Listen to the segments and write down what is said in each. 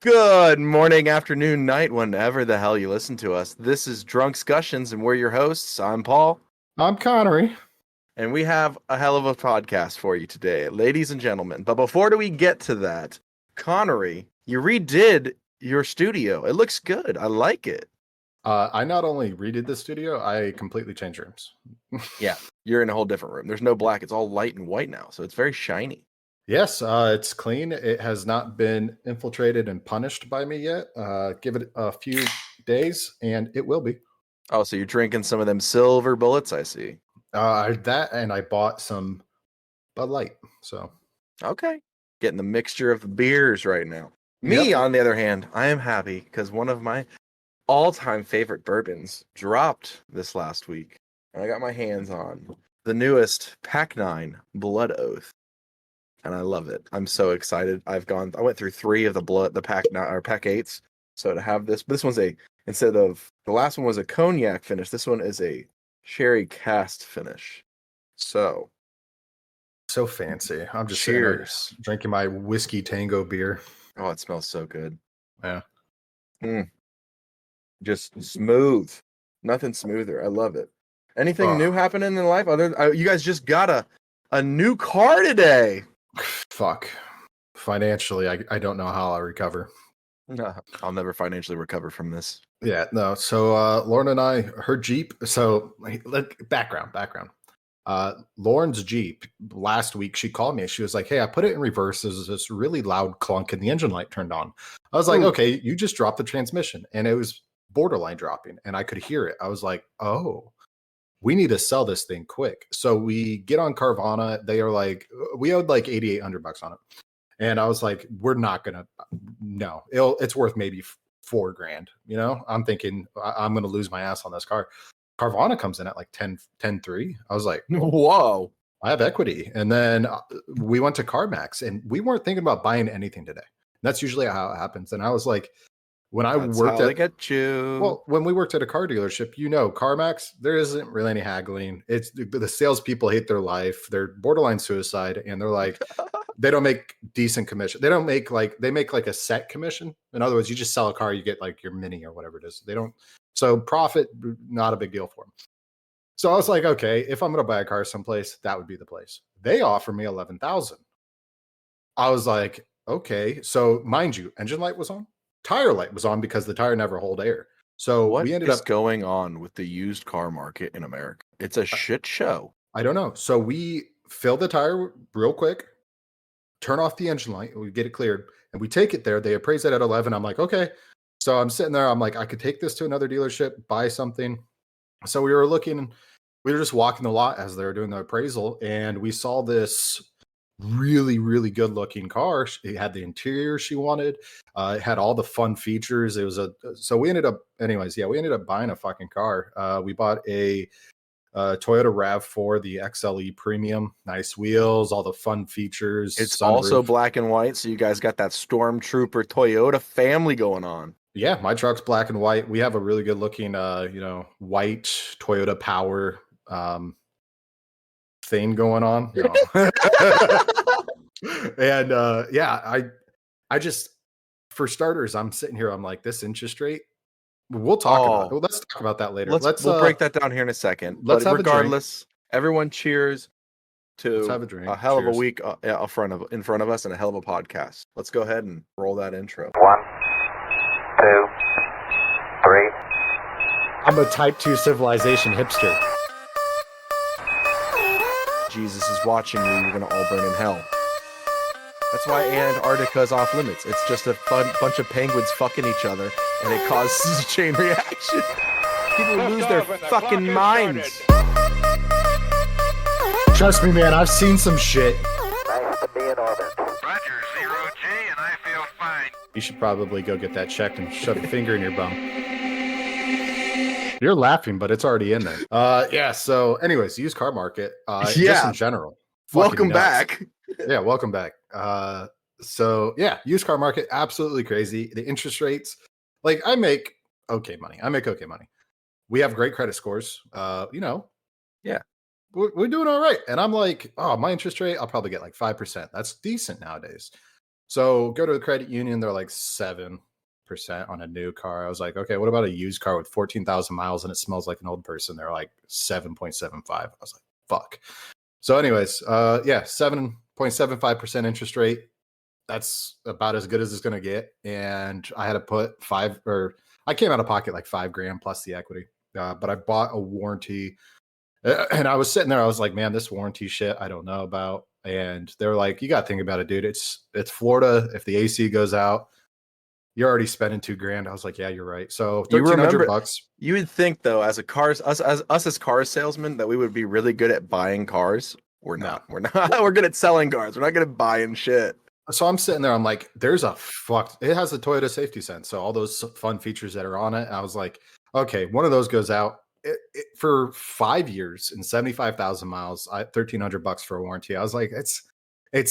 Good morning, afternoon, night, whenever the hell you listen to us. This is Drunk Scussions, and we're your hosts. I'm Paul, I'm Connery. and we have a hell of a podcast for you today, ladies and gentlemen. But before we get to that, Connery, you redid your studio. It looks good. I like it. I not only redid the studio, I completely changed rooms. Yeah, you're in a whole different room. There's no black. It's all light and white now, so it's very shiny. Yes, it's clean. It has not been infiltrated and punished by me yet. Give it a few days, and it will be. Oh, so you're drinking some of them silver bullets, I see. That, and I bought some Bud Light. So Okay. Getting the mixture of the beers right now. Me, Yep. on the other hand, I am happy because one of my all-time favorite bourbons dropped this last week. And I got my hands on the newest Pack 9 Blood Oath. And I love it. I'm so excited. I went through 3 of the Pack 9 or Pack 8s. So to have this one's instead of the last one was a cognac finish, this one is a sherry cast finish. So fancy. I'm just sitting there cheers. drinking my whiskey tango beer. Oh, it smells so good. Yeah. Just smooth. Nothing smoother. I love it. Anything new happening in life? You guys just got a new car today. Fuck. Financially, I don't know how I'll recover. No, I'll never financially recover from this. Yeah, no. So Lauren and I, her Jeep. So background. Lauren's Jeep last week, she called me. She was like, "Hey, I put it in reverse. There's this really loud clunk and the engine light turned on." I was like, "Okay, you just dropped the transmission." And it was borderline dropping and I could hear it. I was like, "Oh, we need to sell this thing quick." So we get on Carvana. They are like, we owed like $8,800 on it. And I was like, we're not going to, no, it's worth maybe $4,000. You know, I'm thinking I'm going to lose my ass on this car. Carvana comes in at like 10.3. I was like, whoa, I have equity. And then we went to CarMax and we weren't thinking about buying anything today. That's usually how it happens. And I was like, when I worked when we worked at a car dealership, you know, CarMax, there isn't really any haggling. It's the salespeople hate their life. They're borderline suicide. And they're like, they don't make decent commission. They make like a set commission. In other words, you just sell a car, you get like your mini or whatever it is. They don't. So profit, not a big deal for them. So I was like, okay, if I'm going to buy a car someplace, that would be the place. They offer me $11,000. I was like, okay. So mind you, engine light was on, tire light was on because the tire never hold air. So we ended up going on with the used car market in America. It's a shit show. I don't know. So we fill the tire real quick, turn off the engine light, we get it cleared, and we take it there. They appraise it at 11. I'm like, okay. So I'm sitting there. I'm like, I could take this to another dealership, buy something. So we were looking, we were just walking the lot as they were doing the appraisal, and we saw this really, really good looking car. It had the interior she wanted. It had all the fun features. It was so we ended up buying a fucking car. We bought a Toyota RAV4, the XLE Premium, nice wheels, all the fun features. It's sunroof. Also black and white, so you guys got that Stormtrooper Toyota family going on. Yeah, my truck's black and white. We have a really good looking, white Toyota Power thing going on. You know. And I just, for starters, I'm sitting here. I'm like, this interest rate. We'll talk about it. Let's talk about that later. We'll break that down here in a second. Let's have regardless, everyone cheers to let's have a drink. A hell of a week in front of us and a hell of a podcast. Let's go ahead and roll that intro. 1, 2, 3. I'm a type 2 civilization hipster. Jesus is watching you. You're going to all burn in hell. That's why Antarctica's off limits. It's just a bunch of penguins fucking each other, and it causes a chain reaction. People lose their fucking minds. Trust me, man, I've seen some shit. Nice to be in orbit. Roger, 0G, and I feel fine. You should probably go get that checked and shove a finger in your bum. You're laughing, but it's already in there. So anyways, used car market. Just in general. Welcome back. Yeah, welcome back. Used car market, absolutely crazy. The interest rates, like I make okay money. We have great credit scores. Yeah. We're doing all right. And I'm like, oh, my interest rate, I'll probably get like 5%. That's decent nowadays. So go to the credit union, they're like 7% on a new car. I was like, okay, what about a used car with 14,000 miles and it smells like an old person? They're like 7.75. I was like, fuck. So anyways, 7.75% interest rate. That's about as good as it's going to get. And I had to put I came out of pocket like $5,000 plus the equity. But I bought a warranty and I was sitting there. I was like, man, this warranty shit, I don't know about. And they're like, you got to think about it, dude. It's Florida. If the AC goes out, you're already spending $2,000. I was like, yeah, you're right. So $1,300. You would think though, as as car salesmen, that we would be really good at buying cars. We're not. We're not. We're good at selling cars. We're not good at buying shit. So I'm sitting there. I'm like, it has a Toyota Safety Sense. So all those fun features that are on it. I was like, okay, one of those goes out for 5 years and 75,000 miles. $1,300 for a warranty. I was like, it's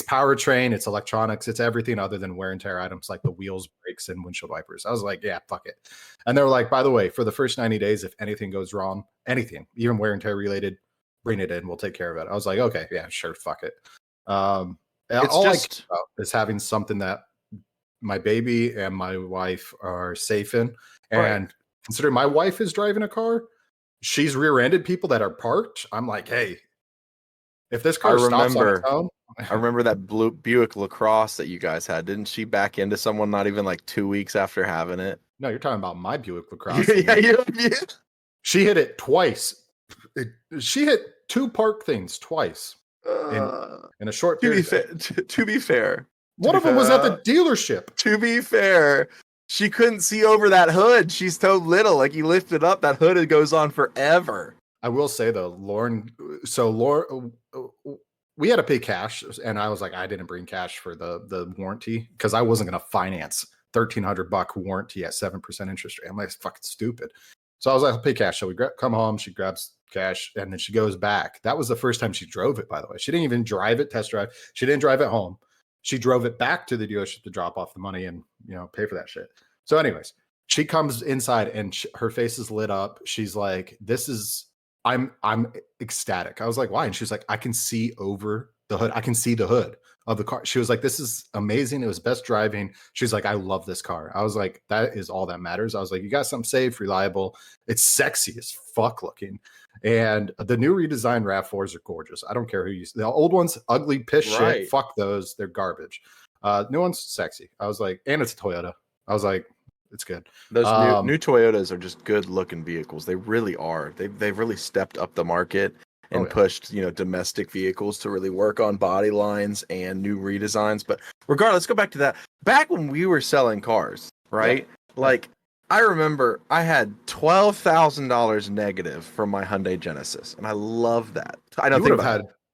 powertrain, it's electronics, it's everything other than wear and tear items like the wheels, brakes, and windshield wipers. I was like, yeah, fuck it. And they were like, by the way, for the first 90 days, if anything goes wrong, anything, even wear and tear related, bring it in. We'll take care of it. I was like, okay, yeah, sure, fuck it. All I care about is having something that my baby and my wife are safe in. And considering my wife is driving a car, she's rear-ended people that are parked. I'm like, hey, if this car stops on its own. I remember that blue Buick LaCrosse that you guys had. Didn't she back into someone not even like 2 weeks after having it? No, you're talking about my Buick LaCrosse. yeah. She hit it twice. She hit 2 park things twice in a short period. To be fair, one of them was at the dealership. To be fair, she couldn't see over that hood. She's so little. Like you lift it up, that hood goes on forever. I will say though, Lauren. We had to pay cash, and I was like, I didn't bring cash for the warranty because I wasn't going to finance $1,300 warranty at 7% interest rate. I'm like, it's fucking stupid. So I was like, I'll pay cash. So we come home. She grabs cash, and then she goes back. That was the first time she drove it, by the way. She didn't even drive it, test drive. She didn't drive it home. She drove it back to the dealership to drop off the money and pay for that shit. So, anyways, she comes inside and her face is lit up. She's like, I'm ecstatic. I was like, why? And she's like, I can see over the hood. I can see the hood of the car. She was like, this is amazing. It was best driving. She's like, I love this car. I was like, that is all that matters. I was like, you got something safe, reliable. It's sexy as fuck looking. And the new redesigned RAV4s are gorgeous. I don't care who the old ones, ugly piss shit. Fuck those. They're garbage. New one's sexy. I was like, and it's a Toyota. I was like, it's good. Those new Toyotas are just good looking vehicles. They really are. They've really stepped up the market and pushed, domestic vehicles to really work on body lines and new redesigns. But regardless, let's go back to that. Back when we were selling cars, right? Yeah. Like I remember I had $12,000 negative from my Hyundai Genesis, and I love that. I don't think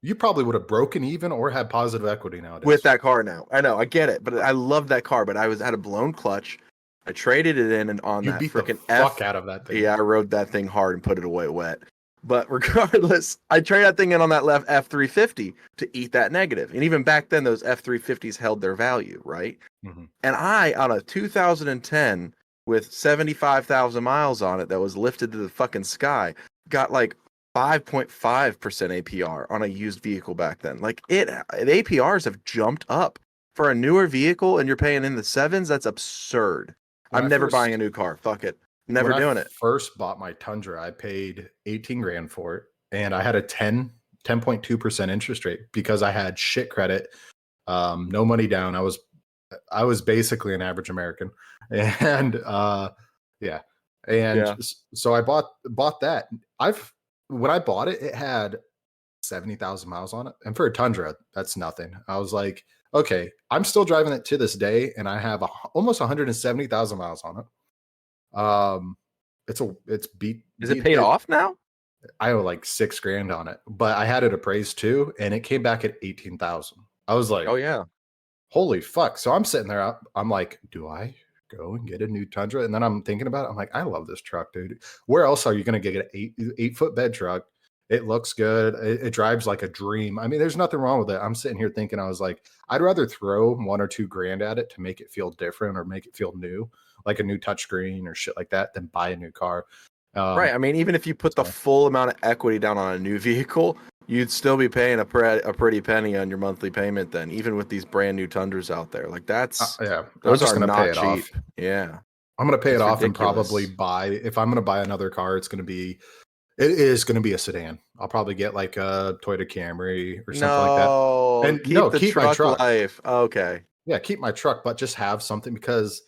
you probably would have broken even or had positive equity nowadays with that car. Now I know I get it, but I love that car. But I had a blown clutch. I traded it in and on that freaking fuck out of that thing. Yeah, I rode that thing hard and put it away wet. But regardless, I traded that thing in on that left F350 to eat that negative. And even back then, those F350s held their value, right? Mm-hmm. And I, on a 2010 with 75,000 miles on it that was lifted to the fucking sky, got like 5.5% APR on a used vehicle back then. Like the APRs have jumped up for a newer vehicle, and you're paying in the 7s. That's absurd. I'm never buying a new car. Fuck it. Never doing it. First bought my Tundra, I paid $18,000 for it, and I had a 10.2% interest rate because I had shit credit, no money down. I was basically an average American, and so I bought that. When I bought it, it had 70,000 miles on it, and for a Tundra, that's nothing. I was like, okay, I'm still driving it to this day, and I have almost 170,000 miles on it. It's beat. Is it paid off now? I owe like $6,000 on it, but I had it appraised too, and it came back at 18,000. I was like, oh yeah, holy fuck! So I'm sitting there, I'm like, do I go and get a new Tundra? And then I'm thinking about it. I'm like, I love this truck, dude. Where else are you gonna get an 8-foot bed truck? It looks good. It drives like a dream. I mean, there's nothing wrong with it. I'm sitting here thinking, I was like, I'd rather throw $1 or $2 at it to make it feel different or make it feel new, like a new touchscreen or shit like that, than buy a new car. Right. I mean, even if you put the full amount of equity down on a new vehicle, You'd still be paying a pretty penny on your monthly payment then, even with these brand new Tundras out there. Like that's those are not cheap. Off. Yeah, I'm gonna pay it off and probably buy. If I'm gonna buy another car, it is gonna be a sedan. I'll probably get like a Toyota Camry or something like that. And keep my truck. Life. Okay. Yeah, keep my truck, but just have something because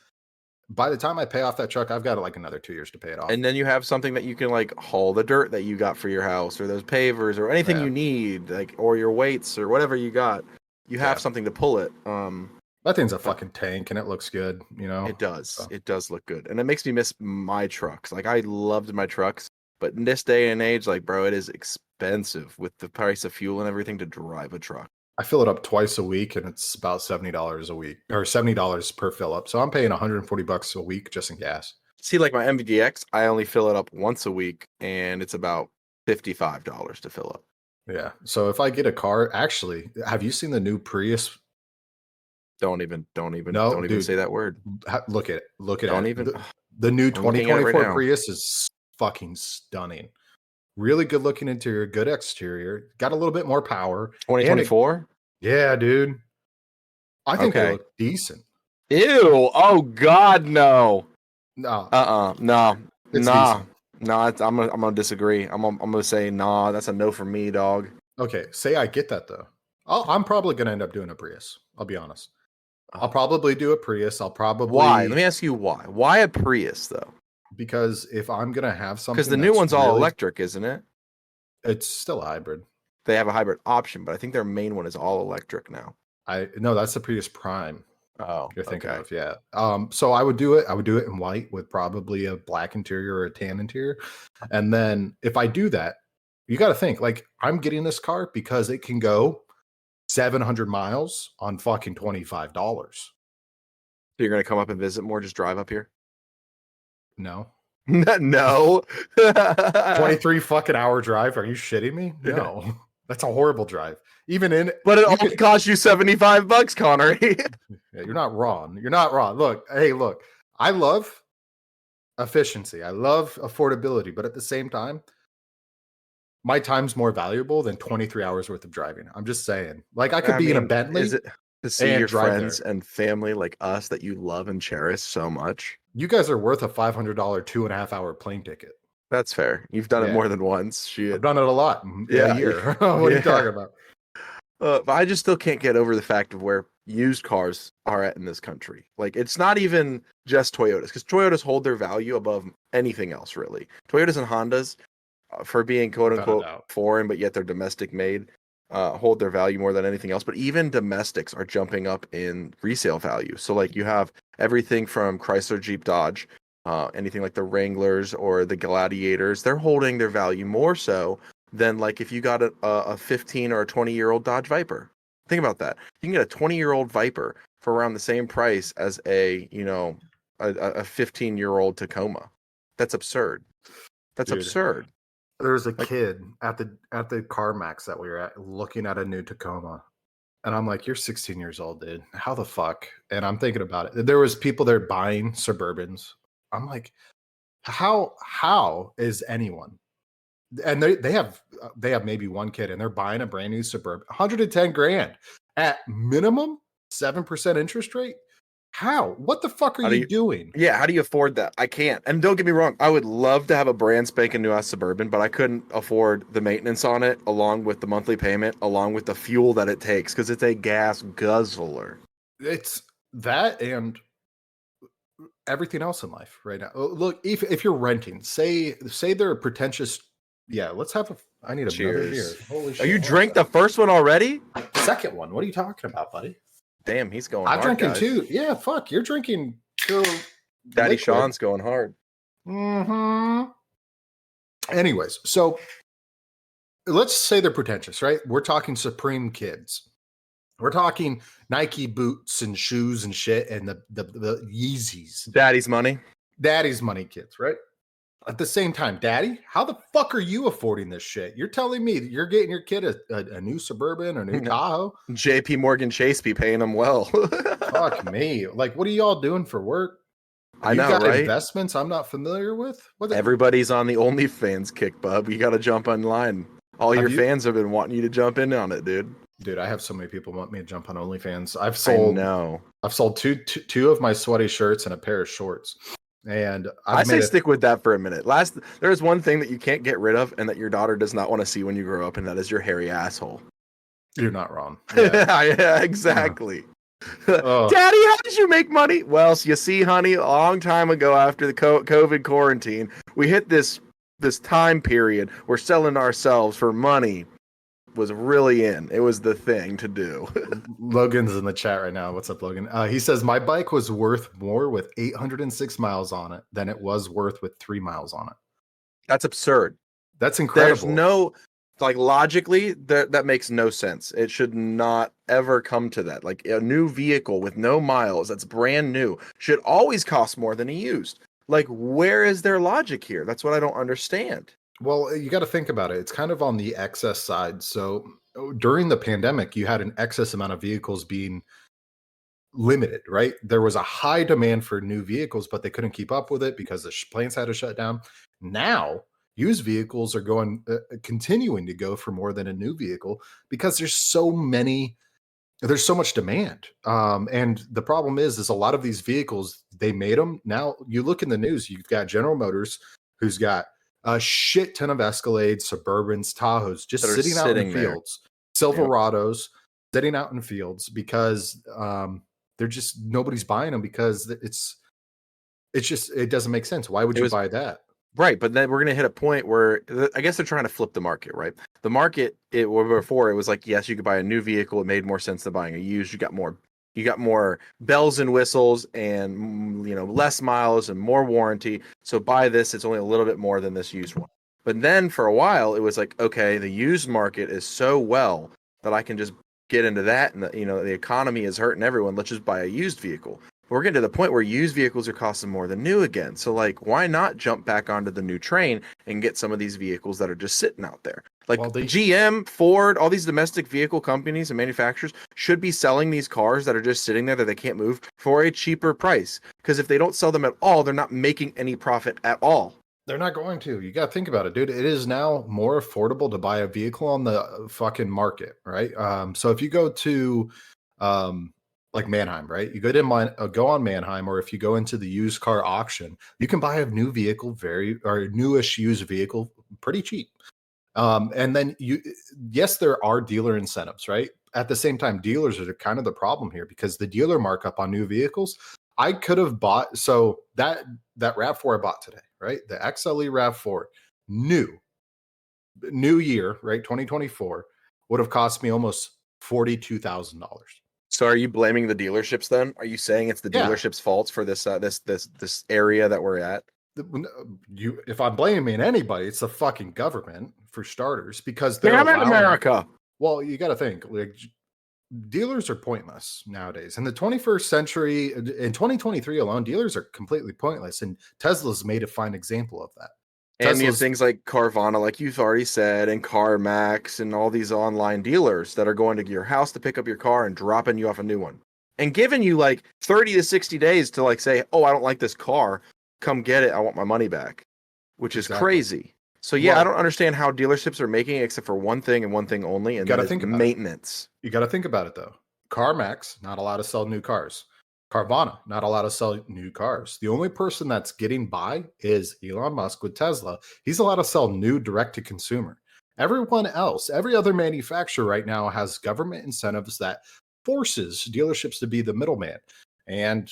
by the time I pay off that truck, I've got like another 2 years to pay it off. And then you have something that you can like haul the dirt that you got for your house or those pavers or anything you need, like, or your weights or whatever you got. You have something to pull it. That thing's a fucking tank and it looks good, you know? It does. So. It does look good. And it makes me miss my trucks. Like I loved my trucks, but in this day and age, like, bro, it is expensive with the price of fuel and everything to drive a truck. I fill it up twice a week and it's about $70 a week or $70 per fill up. So I'm paying $140 a week just in gas. See, like my MVDX, I only fill it up once a week and it's about $55 to fill up. Yeah. So if I get a car, actually, have you seen the new Prius? Don't even say that word. Look at it. Don't even. The new 2024 Prius is fucking stunning. Really good looking interior, good exterior. Got a little bit more power. 2024? Yeah, dude. I think they look decent. Ew. Oh God, no. No. No. Nah. No, I'm gonna disagree. I'm gonna say nah. That's a no for me, dog. Okay, say I get that though. I'm probably gonna end up doing a Prius. I'll be honest. I'll probably do a Prius. Why? Let me ask you why. Why a Prius though? Because if I'm gonna have something, because the new one's all electric, isn't it? It's still a hybrid. They have a hybrid option, but I think their main one is all electric now. No, that's the Prius Prime. Oh, you're thinking of, yeah. So I would do it. I would do it in white with probably a black interior or a tan interior. And then if I do that, you got to think like I'm getting this car because it can go 700 miles on fucking $25. So you're gonna come up and visit more? Just drive up here? No. No. 23 fucking hour drive. Are you shitting me? No. That's a horrible drive. But it only costs you $75, Connor. Yeah, you're not wrong. You're not wrong. Look, I love efficiency. I love affordability, but at the same time, my time's more valuable than 23 hours worth of driving. I'm just saying. Like I could be in a Bentley. Is it to see your friends and family like us that you love and cherish so much? You guys are worth a $500 2.5 hour plane ticket. That's fair. You've done it more than once. Shit. I've done it a lot in a year. What are you talking about? But I just still can't get over the fact of where used cars are at in this country. Like, it's not even just Toyotas, because Toyotas hold their value above anything else, really. Toyotas and Hondas, for being quote-unquote foreign, but yet they're domestic made, hold their value more than anything else. But even domestics are jumping up in resale value. So, like, you have everything from Chrysler, Jeep, Dodge, anything like the Wranglers or the Gladiators, they're holding their value more so than like if you got a 15 or a 20-year-old Dodge Viper. Think about that. You can get a 20-year-old Viper for around the same price as a 15-year-old Tacoma. That's absurd. That's absurd. There was a kid at the CarMax that we were at looking at a new Tacoma. And I'm like, you're 16 years old, dude. How the fuck? And I'm thinking about it. There was people there buying Suburbans. I'm like, how is anyone? And they have maybe one kid and they're buying a brand new Suburban, $110,000 at minimum 7% interest rate. How? What the fuck are you doing? Yeah, how do you afford that? I can't. And don't get me wrong, I would love to have a brand spanking new ass Suburban, but I couldn't afford the maintenance on it, along with the monthly payment, along with the fuel that it takes, because it's a gas guzzler. It's that and everything else in life right now. Look, if you're renting, say they're a pretentious. Yeah, let's have I need another beer. Holy shit! You drank the first one already? Second one. What are you talking about, buddy? Damn, he's going. I'm drinking too. Yeah, fuck. You're drinking. Daddy Sean's going hard. Mm-hmm. Anyways, so let's say they're pretentious, right? We're talking Supreme kids. We're talking Nike boots and shoes and shit, and the Yeezys. Daddy's money kids, right? At the same time, Daddy, how the fuck are you affording this shit? You're telling me that you're getting your kid a new Suburban or new Tahoe? JP Morgan Chase be paying them well. Fuck me. Like, what are y'all doing for work? I know, right? Investments I'm not familiar with. Everybody's on the OnlyFans kick, bub. You got to jump online. All your fans have been wanting you to jump in on it, dude. Dude, I have so many people want me to jump on OnlyFans. I've sold two of my sweaty shirts and a pair of shorts. And I say stick with that for a minute. There's one thing that you can't get rid of and that your daughter does not want to see when you grow up, and that is your hairy asshole. You're not wrong. Yeah, exactly. Daddy, how did you make money? Well, so you see, honey, a long time ago after the COVID quarantine, we hit this time period where selling ourselves for money was really in. It was the thing to do. Logan's in the chat right now. What's up, Logan? He says, my bike was worth more with 806 miles on it than it was worth with 3 miles on it. That's absurd. That's incredible. There's no, logically, that makes no sense. It should not ever come to that. Like, a new vehicle with no miles that's brand new should always cost more than a used. Like, where is their logic here? That's what I don't understand. Well, you got to think about it. It's kind of on the excess side. So during the pandemic, you had an excess amount of vehicles being limited, right? There was a high demand for new vehicles, but they couldn't keep up with it because the plants had to shut down. Now, used vehicles are continuing to go for more than a new vehicle because there's so much demand. And the problem is a lot of these vehicles, they made them. Now you look in the news, you've got General Motors, who's got a shit ton of Escalades, Suburbans, Tahoes just sitting out in the fields, Silverados sitting out in fields because they're just, nobody's buying them because it doesn't make sense. Why would you buy that? Right, but then we're going to hit a point where I guess they're trying to flip the market, right? The market, before it was like, yes, you could buy a new vehicle. It made more sense than buying a used. You got more bells and whistles and, less miles and more warranty. So buy this. It's only a little bit more than this used one. But then for a while, it was like, okay, the used market is so well that I can just get into that. And, the economy is hurting everyone. Let's just buy a used vehicle. We're getting to the point where used vehicles are costing more than new again. So, why not jump back onto the new train and get some of these vehicles that are just sitting out there? GM, Ford, all these domestic vehicle companies and manufacturers should be selling these cars that are just sitting there that they can't move for a cheaper price. Because if they don't sell them at all, they're not making any profit at all. They're not going to. You got to think about it, dude. It is now more affordable to buy a vehicle on the fucking market, right? So if you go to like Manheim, right? You go on Manheim, or if you go into the used car auction, you can buy a new vehicle, newish used vehicle, pretty cheap. And then yes, there are dealer incentives, right? At the same time, dealers are kind of the problem here because the dealer markup on new vehicles, I could have bought, so that RAV4 I bought today, right? The XLE RAV4, new year, right? 2024 would have cost me almost $42,000. So are you blaming the dealerships then? Are you saying it's the dealership's faults for this area that we're at? If I'm blaming anybody, it's the fucking government for starters, because they're in America. Well, you got to think, dealers are pointless nowadays. In the 21st century, in 2023 alone, dealers are completely pointless, and Tesla's made a fine example of that. And you have things like Carvana, like you've already said, and CarMax, and all these online dealers that are going to your house to pick up your car and dropping you off a new one, and giving you 30 to 60 days to say, oh, I don't like this car, come get it, I want my money back, which is crazy. So I don't understand how dealerships are making it except for one thing and one thing only, and that is maintenance. You got to think about it though. CarMax, not allowed to sell new cars. Carvana, not allowed to sell new cars. The only person that's getting by is Elon Musk with Tesla. He's allowed to sell new direct to consumer. Everyone else, every other manufacturer right now has government incentives that forces dealerships to be the middleman. And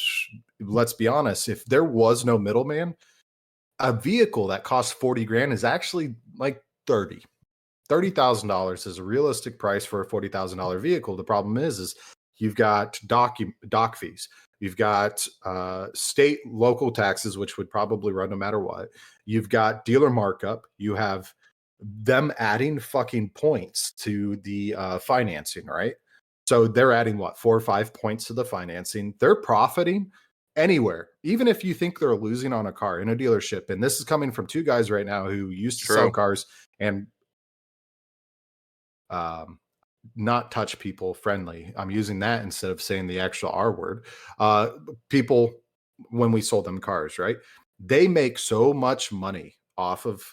let's be honest, if there was no middleman, a vehicle that costs 40 grand is actually like $30,000 is a realistic price for a $40,000 vehicle. The problem is you've got dock fees. You've got state, local taxes, which would probably run no matter what. You've got dealer markup. You have them adding fucking points to the financing, right? So they're adding 4 or 5 points to the financing. They're profiting anywhere, even if you think they're losing on a car in a dealership. And this is coming from two guys right now who used to sell cars and not touch people friendly. I'm using that instead of saying the actual R word. People, when we sold them cars, right? They make so much money off of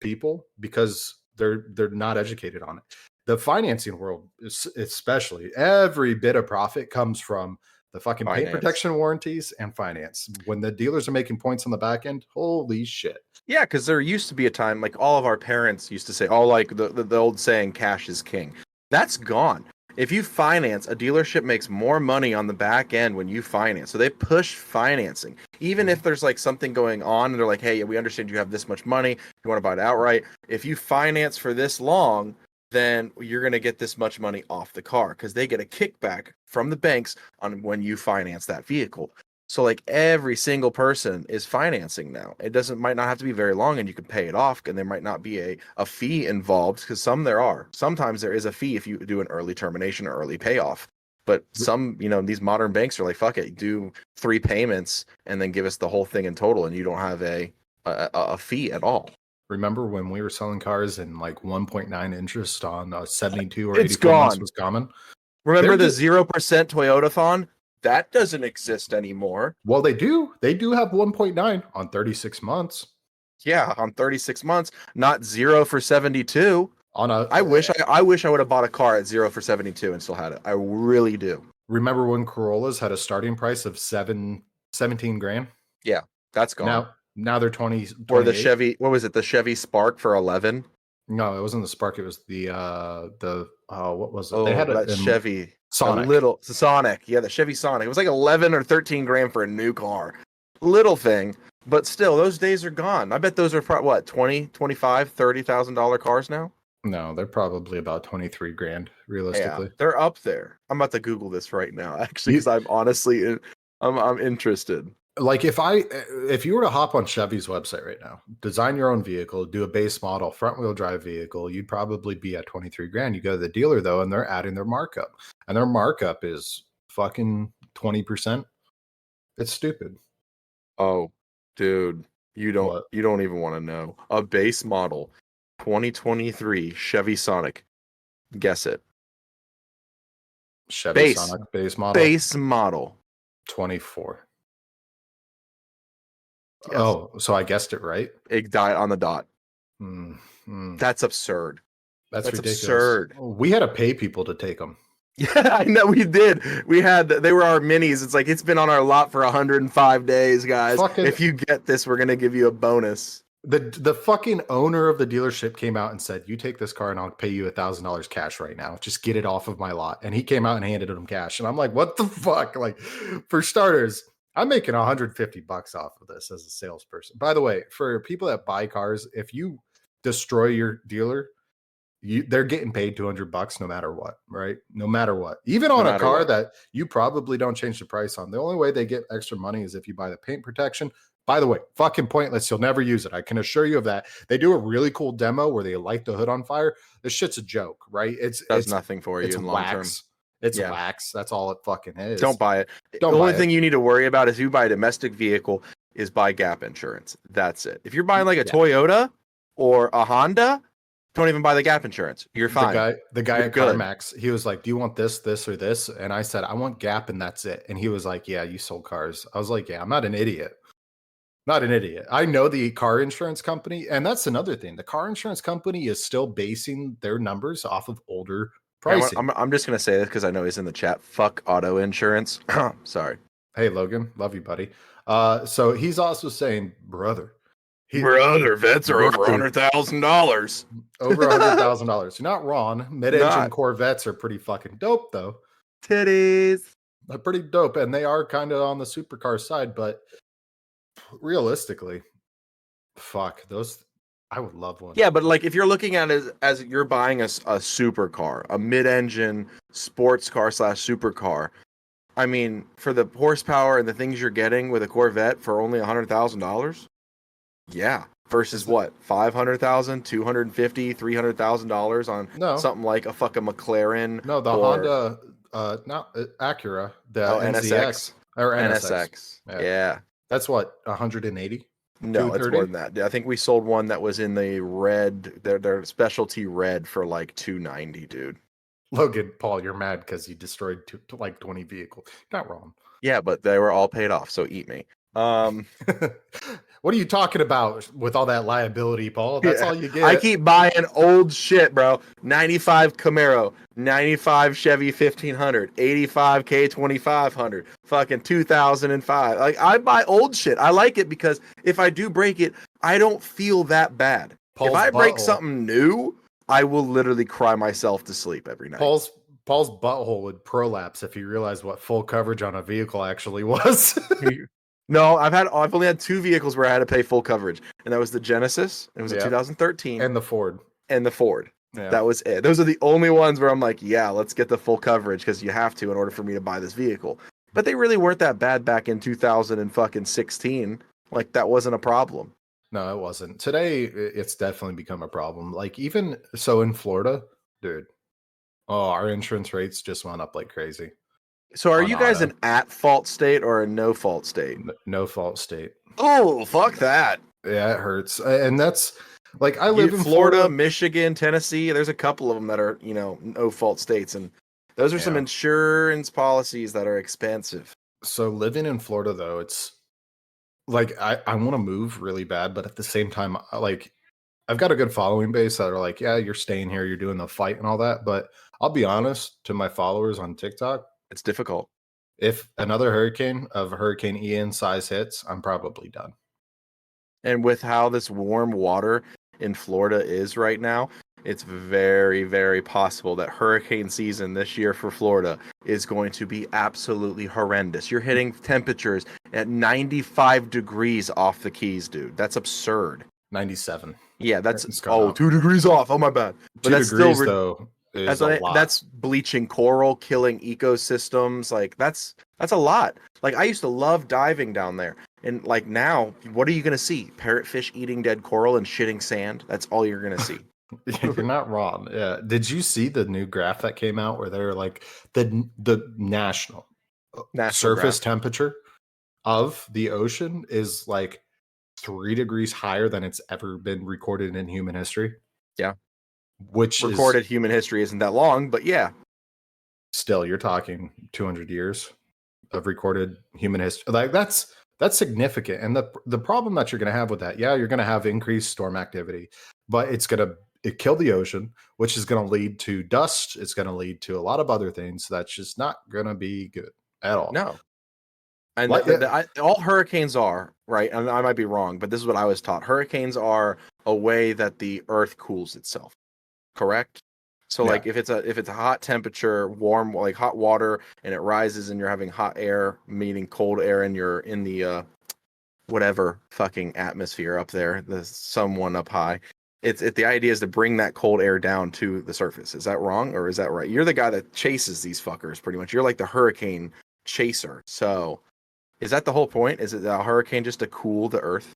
people because They're not educated on it. The financing world, especially, every bit of profit comes from the fucking paint protection warranties and finance. When the dealers are making points on the back end, holy shit. Yeah, because there used to be a time, like all of our parents used to say, oh, like the old saying, cash is king. That's gone. If you finance, a dealership makes more money on the back end when you finance. So they push financing. Even if there's like something going on and they're like, hey, yeah, we understand you have this much money. You want to buy it outright. If you finance for this long, then you're going to get this much money off the car because they get a kickback from the banks on when you finance that vehicle. So like every single person is financing now. It might not have to be very long and you can pay it off, and there might not be a fee involved, because there are. Sometimes there is a fee if you do an early termination or early payoff. But some, these modern banks are like, fuck it, do 3 payments and then give us the whole thing in total, and you don't have a fee at all. Remember when we were selling cars and like 1.9 interest on 72 or 84 months was common? Remember the 0% Toyotathon? That doesn't exist anymore. Well, they do. They do have 1.9 on 36 months. Yeah, on 36 months, not 0 for 72. I wish I would have bought a car at 0 for 72 and still had it. I really do. Remember when Corollas had a starting price of 17 grand? Yeah, that's gone. Now they're 20. Or the Chevy, what was it? The Chevy Spark for 11? No, it wasn't the Spark. It was the what was it? Oh, they had that Chevy Sonic. Sonic. Yeah, the Chevy Sonic. It was like 11 or 13 grand for a new car. Little thing, but still, those days are gone. I bet those are what, 20, 25, $30,000 cars now? No, they're probably about 23 grand realistically. Yeah, they're up there. I'm about to Google this right now, actually, because I'm honestly, I'm interested. Like if you were to hop on Chevy's website right now, design your own vehicle, do a base model front wheel drive vehicle, you'd probably be at 23 grand. You go to the dealer though, and they're adding their markup, and their markup is fucking 20%. It's stupid. Oh, dude, you don't even want to know. A base model 2023 Chevy Sonic. Guess it. Chevy Sonic base model. Base model 24. Yes. Oh, so I guessed it right. It died on the dot. That's absurd. That's ridiculous. Absurd. We had to pay people to take them. Yeah, I know we did. They were our minis. It's like, it's been on our lot for 105 days, guys. If you get this, we're gonna give you a bonus. The fucking owner of the dealership came out and said, "You take this car and I'll pay you $1,000 cash right now. Just get it off of my lot." And he came out and handed him cash, and I'm like, "What the fuck?" Like, for starters, I'm making $150 off of this as a salesperson. By the way, for people that buy cars, if you destroy your dealer, they're getting paid $200 no matter what, right? No matter what. Even on a car that you probably don't change the price on. The only way they get extra money is if you buy the paint protection. By the way, fucking pointless. You'll never use it. I can assure you of that. They do a really cool demo where they light the hood on fire. This shit's a joke, right? It's nothing for you in long term. It's wax. That's all it fucking is. Don't buy it. The only thing you need to worry about is if you buy a domestic vehicle is buy gap insurance. That's it. If you're buying like a Toyota or a Honda, don't even buy the gap insurance. You're fine. The guy at CarMax, he was like, "Do you want this, this, or this?" And I said, "I want Gap, and that's it." And he was like, "Yeah, you sold cars." I was like, "Yeah, I'm not an idiot. Not an idiot. I know the car insurance company." And that's another thing. The car insurance company is still basing their numbers off of older pricing. I'm just going to say this because I know he's in the chat. Fuck auto insurance. Sorry. Hey, Logan. Love you, buddy. So he's also saying, brother, vets are over $100,000. Over $100,000. You're not wrong. Mid-engine Corvettes are pretty fucking dope, though. Titties. They're pretty dope, and they are kind of on the supercar side, but realistically, fuck those. I would love one. Yeah, but like if you're looking at it as you're buying a supercar, a mid-engine sports car / supercar, I mean, for the horsepower and the things you're getting with a Corvette for only $100,000, yeah. Versus what? $500,000, $250,000, $300,000 on something like a fucking McLaren. No, the Honda, not Acura, the NSX or NSX. Yeah. That's what, 180? No, it's more than that. I think we sold one that was in the red, their specialty red for like $290, dude. Logan, Paul, you're mad because you destroyed like 20 vehicles. Not wrong. Yeah, but they were all paid off, so eat me. What are you talking about with all that liability, Paul? That's all you get. I keep buying old shit, bro. 95 Camaro, 95 Chevy 1500, 85 K2500, fucking 2005. Like, I buy old shit. I like it because if I do break it, I don't feel that bad. If I break something new, I will literally cry myself to sleep every night. Paul's butthole would prolapse if he realized what full coverage on a vehicle actually was. No, I've only had 2 vehicles where I had to pay full coverage, and that was the Genesis. It was a 2013, and the Ford. Yeah. That was it. Those are the only ones where I'm like, yeah, let's get the full coverage because you have to in order for me to buy this vehicle. But they really weren't that bad back in 2016. Like, that wasn't a problem. No, it wasn't. Today, it's definitely become a problem. Like, even so in Florida, dude, our insurance rates just went up like crazy. So are you guys an at-fault state or a no-fault state? No-fault state. Oh, fuck that. Yeah, it hurts. And that's, like, I live in Florida, Michigan, Tennessee. There's a couple of them that are, no-fault states. And those are some insurance policies that are expensive. So living in Florida, though, it's, like, I want to move really bad. But at the same time, like, I've got a good following base that are like, yeah, you're staying here, you're doing the fight and all that. But I'll be honest to my followers on TikTok, it's difficult. If another hurricane of Hurricane Ian size hits, I'm probably done. And with how this warm water in Florida is right now, it's very, very possible that hurricane season this year for Florida is going to be absolutely horrendous. You're hitting temperatures at 95 degrees off the Keys, dude. That's absurd. 97. Yeah, that's 2 degrees off. Oh, my bad. But 2 that's degrees, still though. That's bleaching coral, killing ecosystems. Like, that's a lot. Like, I used to love diving down there, and like now, what are you gonna see? Parrotfish eating dead coral and shitting sand. That's all you're gonna see. You're not wrong. Yeah. Did you see the new graph that came out where they're like the national surface temperature of the ocean is like 3 degrees higher than it's ever been recorded in human history? Yeah. Which recorded human history isn't that long, but yeah. Still, you're talking 200 years of recorded human history. Like, that's significant. And the problem that you're going to have with that, you're going to have increased storm activity, but it's going to kill the ocean, which is going to lead to dust. It's going to lead to a lot of other things that's just not going to be good at all. No. And all hurricanes are, right, and I might be wrong, but this is what I was taught. Hurricanes are a way that the earth cools itself. Correct? So like if it's a hot temperature, warm, like hot water, and it rises and you're having hot air meeting cold air and you're in the whatever fucking atmosphere up there, the someone up high. The idea is to bring that cold air down to the surface. Is that wrong or is that right? You're the guy that chases these fuckers pretty much. You're like the hurricane chaser. So is that the whole point? Is it a hurricane just to cool the earth?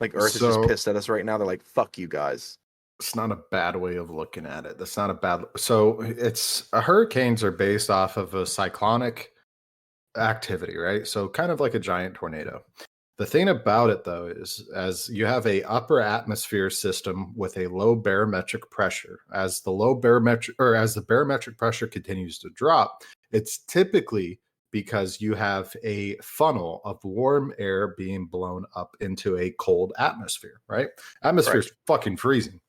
Like Earth is just pissed at us right now. They're like, fuck you guys. It's not a bad way of looking at it. That's not a bad. So hurricanes are based off of a cyclonic activity, right? So kind of like a giant tornado. The thing about it, though, is as you have a upper atmosphere system with a low barometric pressure, as the barometric pressure continues to drop, it's typically because you have a funnel of warm air being blown up into a cold atmosphere, right? Atmosphere's fucking freezing.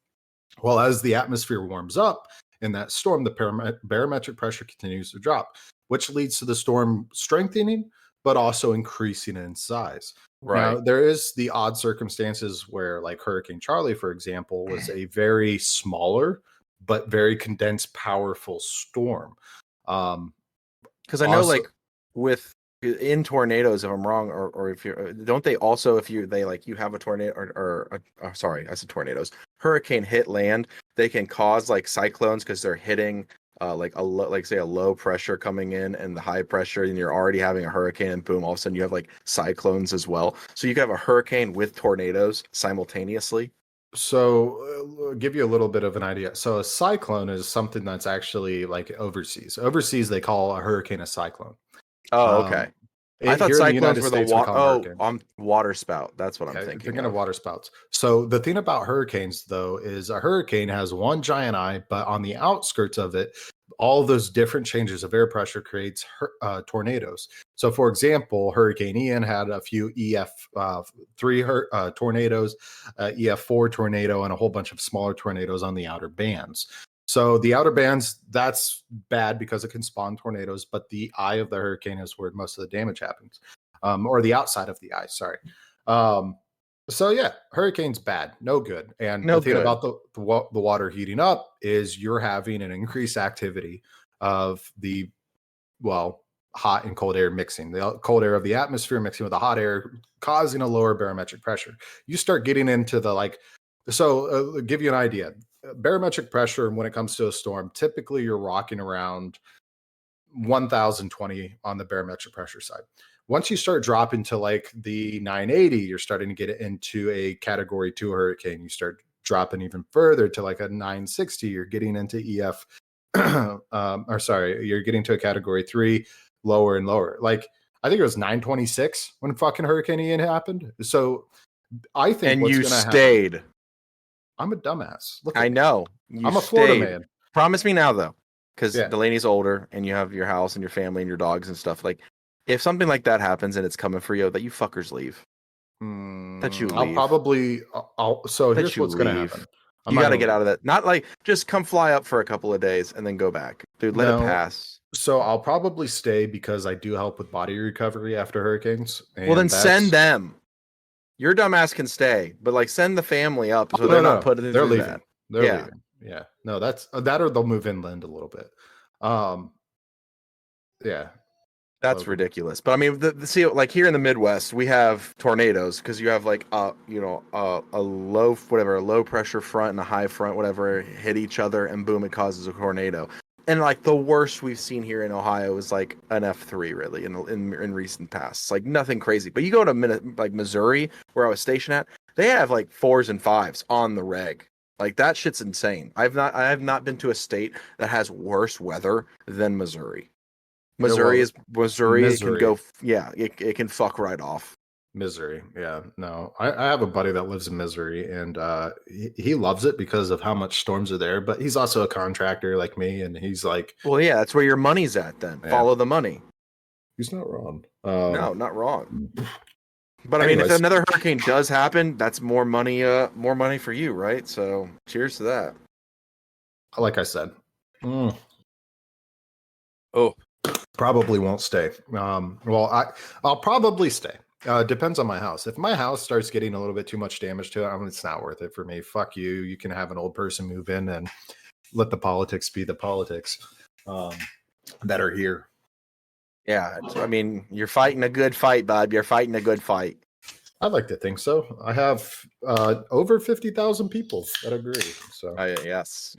Well, as the atmosphere warms up in that storm, the barometric pressure continues to drop, which leads to the storm strengthening, but also increasing in size. Right. Now, there is the odd circumstances where, like Hurricane Charlie, for example, was a very smaller but very condensed, powerful storm. Because I know, like, in tornadoes, if I'm wrong, or if you're, don't they also, if you have a tornado sorry, I said tornadoes, hurricane hit land, they can cause like cyclones because they're hitting say a low pressure coming in and the high pressure, and you're already having a hurricane, and boom, all of a sudden you have like cyclones as well. So you can have a hurricane with tornadoes simultaneously. So give you a little bit of an idea. So a cyclone is something that's actually like overseas. Overseas, they call a hurricane a cyclone. Oh, okay. I thought cyclones were the water spout. That's what I'm thinking. Thinking of water spouts. So the thing about hurricanes, though, is a hurricane has one giant eye, but on the outskirts of it, all of those different changes of air pressure creates tornadoes. So, for example, Hurricane Ian had a few EF3 tornadoes, EF4 tornado, and a whole bunch of smaller tornadoes on the outer bands. So the outer bands, that's bad because it can spawn tornadoes, but the eye of the hurricane is where most of the damage happens, or the outside of the eye, sorry. So yeah, hurricane's bad, no good. And the thing about the water heating up is you're having an increased activity of the, hot and cold air mixing, the cold air of the atmosphere mixing with the hot air, causing a lower barometric pressure. You start getting into the give you an idea. Barometric pressure when it comes to a storm, typically you're rocking around 1020 on the barometric pressure side. Once you start dropping to like the 980, you're starting to get into a category 2 hurricane. You start dropping even further to like a 960. You're getting into EF, you're getting to a category 3, lower and lower. Like I think it was 926 when fucking Hurricane Ian happened. So I think and you stayed. Happen, I'm a dumbass. I know. I'm a Florida man. Promise me now though, because Delaney's older and you have your house and your family and your dogs and stuff. Like, if something like that happens and it's coming for you, that you fuckers leave. That you leave. Here's what's going to happen. You got to get out of that. Not like just come fly up for a couple of days and then go back. Dude, let it pass. So I'll probably stay because I do help with body recovery after hurricanes. Well, then send them. Your dumbass can stay, but like send the family up so they're not putting. They're leaving. That. They're leaving. Yeah. No, that's that, or they'll move inland a little bit. Yeah. That's ridiculous. But I mean, see, like here in the Midwest, we have tornadoes because you have like a low pressure front and a high front, whatever, hit each other, and boom, it causes a tornado. And like the worst we've seen here in Ohio is like an F3, really, in recent past. It's like nothing crazy. But you go to like Missouri, where I was stationed at, they have like 4s and 5s on the reg. Like that shit's insane. I have not been to a state that has worse weather than Missouri. Missouri can go, it can fuck right off. Missouri, yeah. No, I have a buddy that lives in Missouri, and he loves it because of how much storms are there. But he's also a contractor like me, and he's like, well, yeah, that's where your money's at. Then follow the money. He's not wrong. No, not wrong. But anyways, I mean, if another hurricane does happen, that's more money for you, right? So, cheers to that. Like I said, probably won't stay. I'll probably stay. Depends on my house. If my house starts getting a little bit too much damage to it, it's not worth it for me. Fuck you. You can have an old person move in and let the politics be the politics that are here. Yeah, I mean, you're fighting a good fight, bud. You're fighting a good fight. I'd like to think so. I have over 50,000 people that agree. So yes.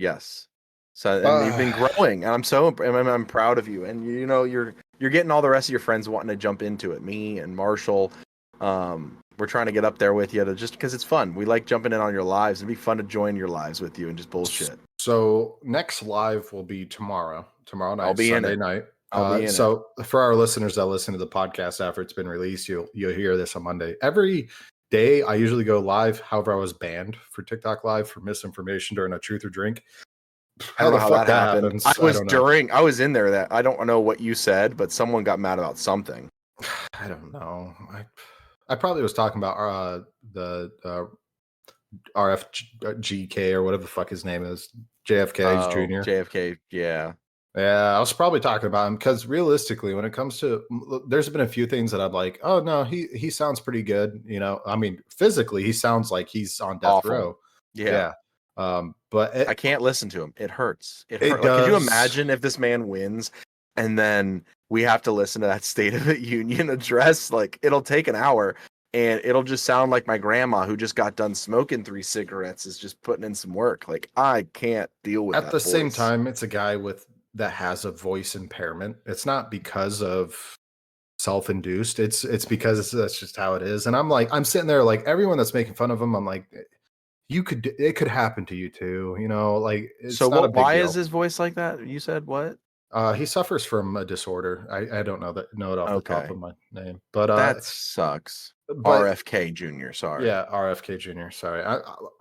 So and you've been growing, and I'm proud of you. And you're getting all the rest of your friends wanting to jump into it. Me and Marshall, we're trying to get up there with you just because it's fun. We like jumping in on your lives. It'd be fun to join your lives with you and just bullshit. So next live will be tomorrow night. I'll be Sunday in it. night. I'll be in so it. For our listeners that listen to the podcast after it's been released, you'll hear this on Monday. Every day I usually go live. However, I was banned for TikTok live for misinformation during a truth or drink. I don't know how that happened. I was in there. That I don't know what you said, but someone got mad about something. I don't know. I probably was talking about the RFGK or whatever the fuck his name is, JFK Jr. JFK, yeah. Yeah, I was probably talking about him because realistically, when it comes to, there's been a few things that I'm like, oh no, he sounds pretty good. I mean, physically, he sounds like he's on death row. Yeah. But I can't listen to him. It hurts. It hurts. Like, could you imagine if this man wins and then we have to listen to that State of the Union address? Like, it'll take an hour and it'll just sound like my grandma who just got done smoking 3 cigarettes is just putting in some work. Like, I can't deal with that. At the same time, it's a guy that has a voice impairment. It's not because of self-induced. It's because that's just how it is. And I'm sitting there like everyone that's making fun of him, I'm like, it could happen to you too, like. So why is his voice like that? You said what? He suffers from a disorder. I don't know it off the top of my name, but that sucks. RFK Jr. Sorry. Yeah, RFK Jr. Sorry,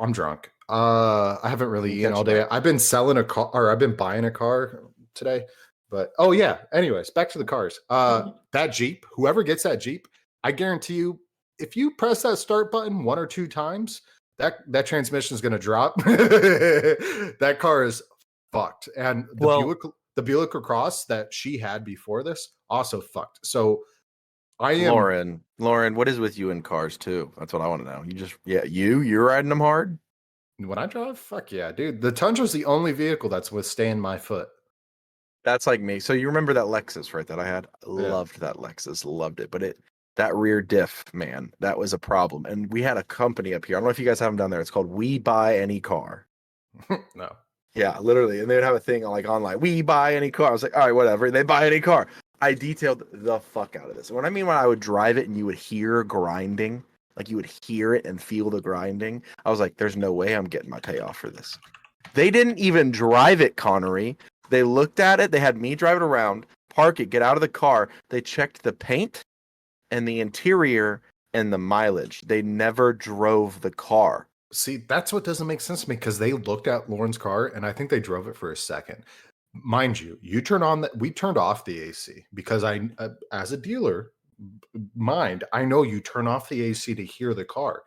I'm drunk. I haven't really eaten all day. I've been selling a car, or I've been buying a car today. But oh yeah. Anyways, back to the cars. That Jeep, whoever gets that Jeep, I guarantee you, if you press that start button 1 or 2 times, that transmission is going to drop. That car is fucked. And the Buick LaCrosse that she had before this also fucked. So I am Lauren, what is with you in cars too? That's what I want to know. You're riding them hard? When I drive, fuck yeah, dude. The Tundra's the only vehicle that's withstanding my foot. That's like me. So you remember that Lexus, right? That I had? Loved that Lexus. Loved it. But that rear diff, man, that was a problem. And we had a company up here. I don't know if you guys have them down there. It's called We Buy Any Car. No. Yeah, literally. And they would have a thing like online. We buy any car. I was like, all right, whatever. They buy any car. I detailed the fuck out of this. When I would drive it and you would hear grinding, like you would hear it and feel the grinding, I was like, there's no way I'm getting my payoff for this. They didn't even drive it, Connery. They looked at it. They had me drive it around, park it, get out of the car. They checked the paint and the interior and the mileage. They never drove the car. See, that's what doesn't make sense to me, because they looked at Lauren's car and I think they drove it for a second. Mind you, we turned off the AC because as a dealer, I know you turn off the AC to hear the car.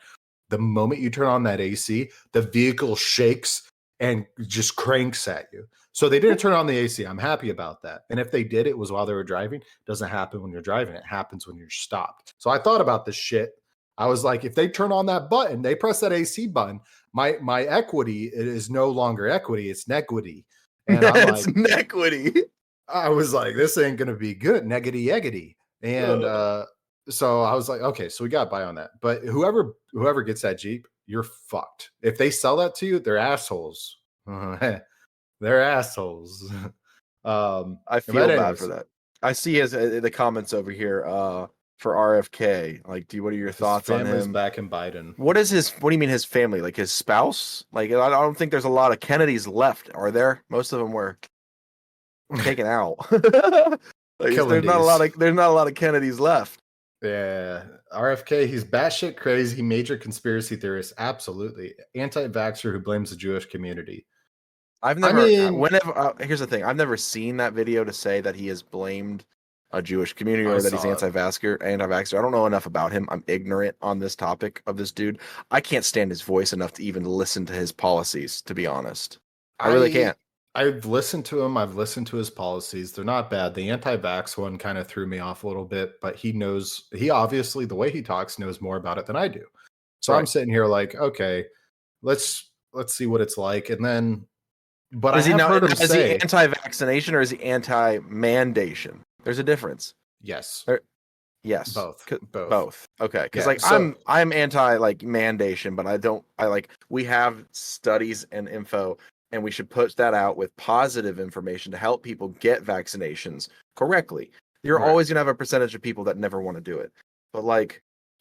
The moment you turn on that AC, the vehicle shakes and just cranks at you. So they didn't turn on the AC. I'm happy about that. And if they did, it was while they were driving. It doesn't happen when you're driving. It happens when you're stopped. So I thought about this shit. I was like, if they turn on that button, they press that AC button, my equity, it is no longer equity, it's nequity. And I'm like, nequity. I was like, this ain't gonna be good. Neggity eggity. And so I was like, okay, so we got by on that. But whoever gets that Jeep, you're fucked. If they sell that to you, they're assholes. They're assholes. I feel bad for that. I see the comments over here for RFK. Like, what are your thoughts on him? Back in Biden. What do you mean his family? Like his spouse? Like, I don't think there's a lot of Kennedys left, are there? Most of them were taken out. Like, there's not a lot of Kennedys left. Yeah, RFK, he's batshit crazy, major conspiracy theorist, absolutely anti-vaxxer who blames the Jewish community. Here's the thing. I've never seen that video to say that he has blamed a Jewish community or that he's anti-vaxxer. I don't know enough about him. I'm ignorant on this topic of this dude. I can't stand his voice enough to even listen to his policies, to be honest. I really can't. I've listened to him. I've listened to his policies. They're not bad. The anti-vax one kind of threw me off a little bit, but he obviously, the way he talks, knows more about it than I do. So I'm sitting here like, okay, let's see what it's like. And then, but is he anti-vaccination or is he anti-mandation? There's a difference. Yes. Yes. Both. Okay. Because I'm anti mandation, but we have studies and info, and we should put that out with positive information to help people get vaccinations correctly. You're always going to have a percentage of people that never want to do it. But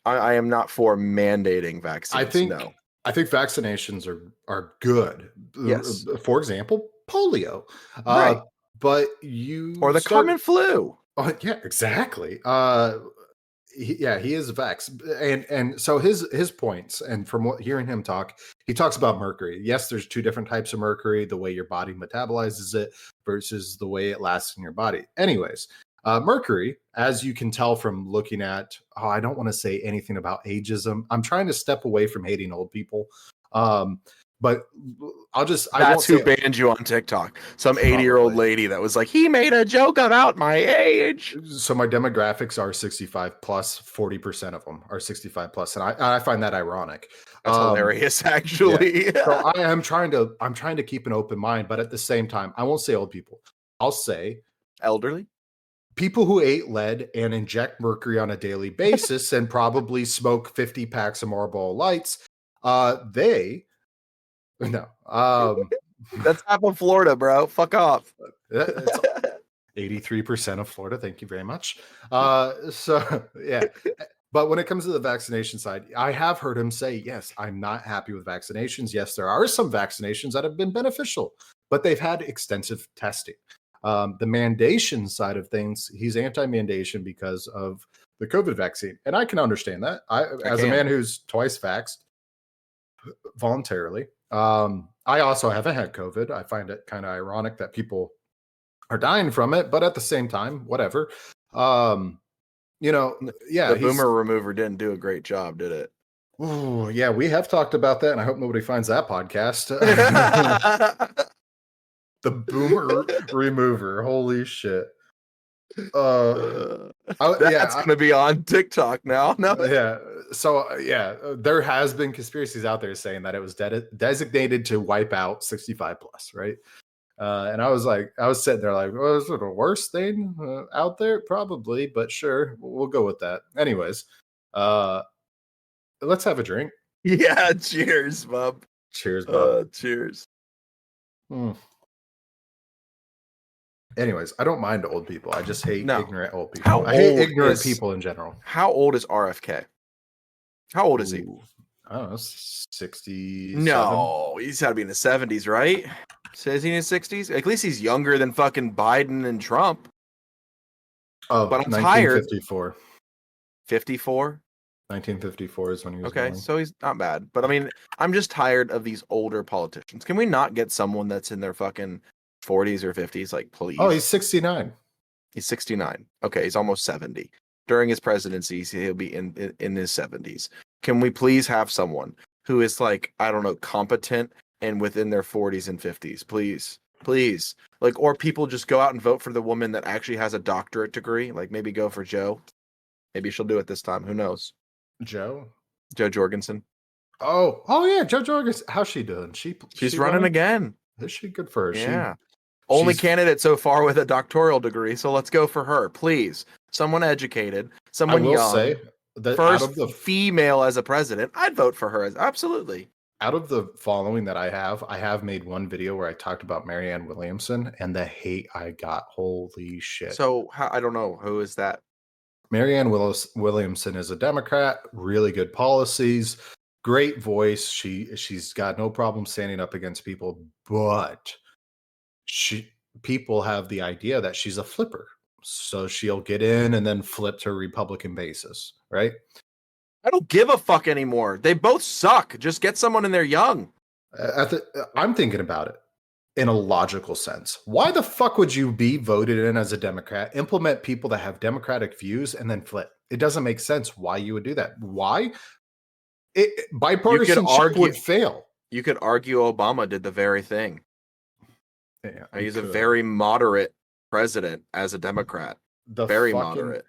I am not for mandating vaccines. I think vaccinations are good. Yes. For example, polio. Right. But the common flu. Oh, yeah, exactly. He is vax, and so his points, and from hearing him talk, he talks about mercury. Yes, there's 2 different types of mercury: the way your body metabolizes it versus the way it lasts in your body. Anyways, mercury, as you can tell from looking at, I don't want to say anything about ageism. I'm trying to step away from hating old people. But that's who banned you on TikTok. Some 80-year-old lady that was like, he made a joke about my age. So my demographics are 65 plus. 40% of them are 65 plus, and I find that ironic. That's hilarious, actually. Yeah. So I'm trying to keep an open mind, but at the same time, I won't say old people. I'll say elderly. People who ate lead and inject mercury on a daily basis and probably smoke 50 packs of Marlboro Lights. No. That's half of Florida, bro. Fuck off. 83% of Florida. Thank you very much. So yeah. But when it comes to the vaccination side, I have heard him say, yes, I'm not happy with vaccinations. Yes, there are some vaccinations that have been beneficial, but they've had extensive testing. The mandation side of things, he's anti-mandation because of the COVID vaccine. And I can understand that. As a man who's twice vaxxed voluntarily, I also haven't had COVID. I find it kind of ironic that people are dying from it, but at the same time, whatever. The boomer remover didn't do a great job, did it? Oh, yeah, we have talked about that, and I hope nobody finds that podcast. The boomer remover. Holy shit. That's going to be on TikTok now. No. Yeah. So, there has been conspiracies out there saying that it was designated to wipe out 65 plus, right? And I was sitting there like, well, is it the worst thing out there? Probably, but sure, we'll go with that. Anyways, let's have a drink. Yeah, cheers, bub. Cheers, bub. Cheers. Anyways, I don't mind old people. I just hate ignorant old people. I hate ignorant people in general. How old is RFK? How old is he? I don't know, 60. No, he's got to be in the 70s, right? Says he in his 60s? At least he's younger than fucking Biden and Trump. Oh, but I'm 1954. 54? 1954 is when he was born. So he's not bad. But I mean, I'm just tired of these older politicians. Can we not get someone that's in their fucking 40s or 50s? Like, please. Oh, he's 69. He's 69. Okay, he's almost 70. During his presidency, he'll be in his 70s. Can we please have someone who is like, I don't know, competent and within their 40s and 50s? Please. Like, or people just go out and vote for the woman that actually has a doctorate degree. Like, maybe go for Joe. Maybe she'll do it this time. Who knows? Jo Jorgensen. Oh yeah, Jo Jorgensen. How's she doing? She's running again. Is she? Good for her? Yeah. Only candidate so far with a doctoral degree, so let's go for her, please. Someone educated, someone young. I will say that first female as a president, I'd vote for her. Absolutely. Out of the following that I have made one video where I talked about Marianne Williamson and the hate I got. Holy shit. So I don't know. Who is that? Marianne Williamson is a Democrat, really good policies, great voice. She's got no problem standing up against people, but people have the idea that she's a flipper. So she'll get in and then flip to Republican basis, right? I don't give a fuck anymore. They both suck. Just get someone in there young. I'm thinking about it in a logical sense. Why the fuck would you be voted in as a Democrat, implement people that have Democratic views, and then flip? It doesn't make sense why you would do that. Why? Bipartisanship would fail. You could argue Obama did the very thing. Yeah, he's a very moderate president as a Democrat. Very moderate.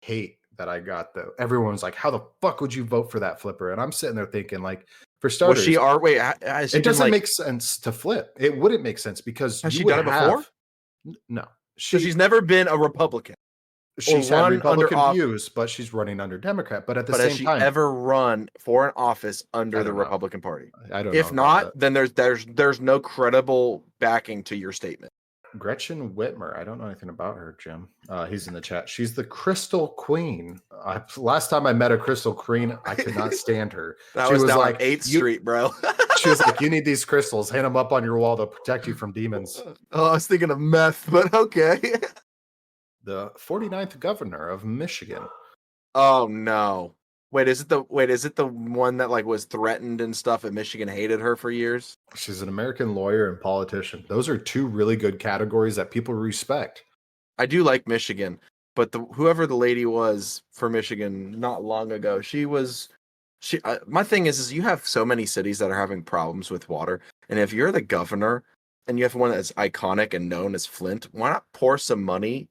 Hate that I got though. Everyone's like, "How the fuck would you vote for that flipper?" And I'm sitting there thinking, like, for starters, it doesn't make sense to flip. It wouldn't make sense because has she done it before? No, she's never been a Republican. She's had Republican views, but she's running under Democrat. But at the same time, has she ever run for an office under the Republican Party? I don't know. If not, then there's no credible backing to your statement. Gretchen Whitmer. I don't know anything about her, Jim. He's in the chat. She's the Crystal Queen. Last time I met a Crystal Queen, I could not stand her. She was down like 8th Street, bro. She was like, "You need these crystals. Hang them up on your wall to protect you from demons." Oh, I was thinking of meth, but okay. The 49th governor of Michigan. Oh no. Wait, is it the one that like was threatened and stuff and Michigan hated her for years? She's an American lawyer and politician. Those are two really good categories that people respect. I do like Michigan, but whoever the lady was for Michigan not long ago, my thing is you have so many cities that are having problems with water, and if you're the governor and you have one that's iconic and known as Flint, why not pour some money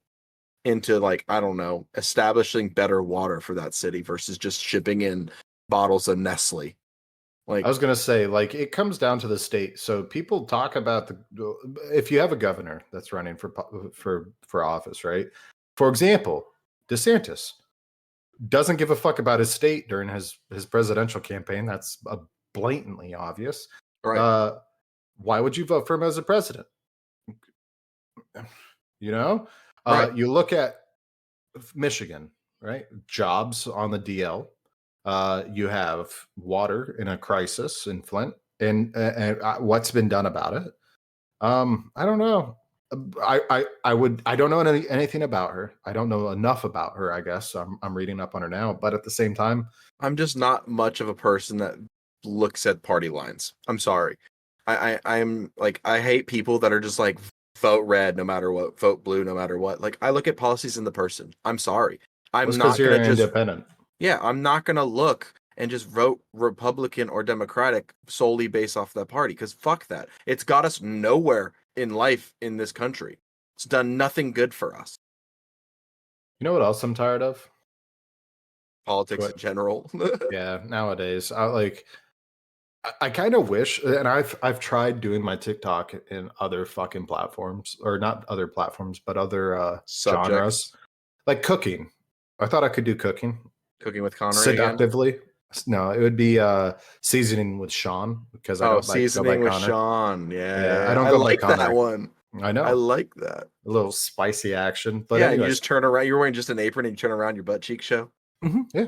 into, like, I don't know, establishing better water for that city versus just shipping in bottles of Nestle? Like, I was gonna say, like, it comes down to the state. So people talk about if you have a governor that's running for office, right? For example, DeSantis doesn't give a fuck about his state during his presidential campaign. That's blatantly obvious. Right. Why would you vote for him as a president? You know? Right. You look at Michigan, right? Jobs on the DL. You have water in a crisis in Flint, and what's been done about it. I don't know. I don't know anything about her. I don't know enough about her, I guess. I'm reading up on her now, but at the same time, I'm just not much of a person that looks at party lines. I'm sorry. I'm like, I hate people that are just like vote red no matter what, vote blue no matter what. Like, I look at policies in the person. I'm sorry. I'm not going to just independent. Yeah, I'm not going to look and just vote Republican or Democratic solely based off that party, because fuck that. It's got us nowhere in life in this country. It's done nothing good for us. You know what else I'm tired of? Politics in general. Yeah, nowadays. I kind of wish, and I've tried doing my TikTok in other fucking platforms, or not other platforms, but other genres, like cooking. I thought I could do cooking. Cooking with Connery seductively. Again? No, it would be seasoning with Sean, because I don't like to go by with Connor. Sean. Yeah, I don't go like by Connor. That one. I know. I like that. A little spicy action. But yeah, anyways. You just turn around. You're wearing just an apron and you turn around, your butt cheek show. Mm-hmm, yeah.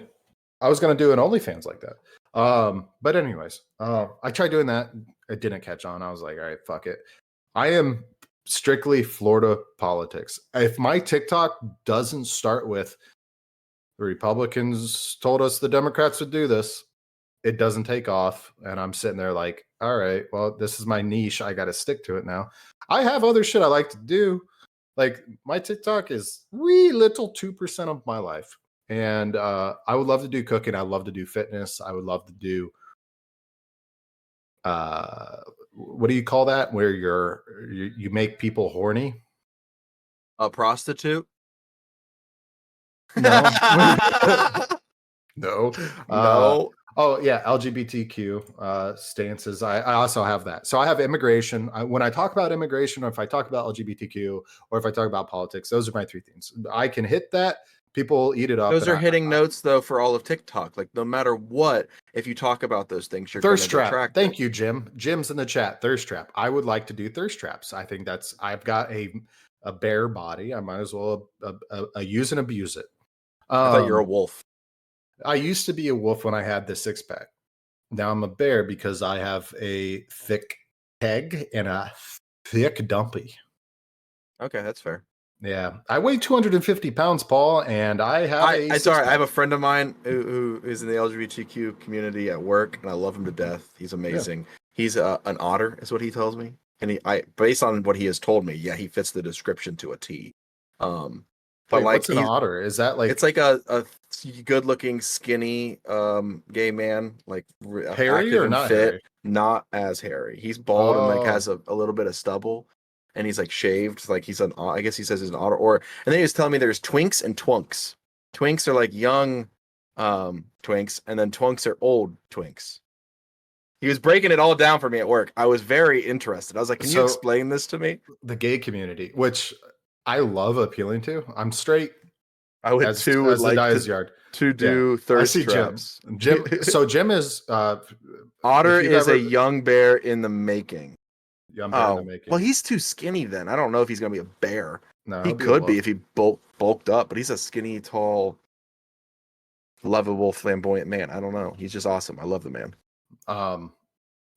I was going to do an OnlyFans like that. But anyways, I tried doing that. It didn't catch on. I was like, all right, fuck it. I am strictly Florida politics. If my TikTok doesn't start with the Republicans told us the Democrats would do this, it doesn't take off. And I'm sitting there like, all right, well, this is my niche. I got to stick to it now. I have other shit I like to do. Like, my TikTok is wee little 2% of my life. And I would love to do cooking. I love to do fitness. I would love to do what do you call that? Where you make people horny? A prostitute? No. No. Oh yeah, LGBTQ stances. I also have that. So I have immigration. When I talk about immigration, or if I talk about LGBTQ, or if I talk about politics, those are my three things. I can hit that. People eat it up. Those are hitting notes though for all of TikTok. Like, no matter what, if you talk about those things, you're thirst trap. Thank you, Jim. Jim's in the chat. Thirst trap. I would like to do thirst traps. I think I've got a bare body. I might as well use and abuse it. I thought you're a wolf. I used to be a wolf when I had the 6-pack. Now I'm a bear because I have a thick keg and a thick dumpy. Okay, that's fair. Yeah, I weigh 250 pounds, Paul, and I have I have a friend of mine who is in the LGBTQ community at work, and I love him to death. He's amazing. Yeah. He's an otter, is what he tells me, and based on what he has told me, yeah, he fits the description to a T. But what's an otter? Is that like? It's like a good-looking, skinny gay man, like hairy or not fit, hairy? Not as hairy. He's bald and like has a little bit of stubble. And he's like shaved, like he's I guess he says he's an otter. And then he was telling me there's twinks and twunks. Twinks are like young twinks, and then twunks are old twinks. He was breaking it all down for me at work. I was very interested. I was like, can you explain this to me? The gay community, which I love appealing to. I'm straight. I would too. As like to do thirst traps. Jim. So Jim is Otter is a young bear in the making. Well, he's too skinny then. I don't know if he's gonna be a bear. No, he could be if he bulked up, but he's a skinny, tall, lovable, flamboyant man. I don't know. He's just awesome. I love the man.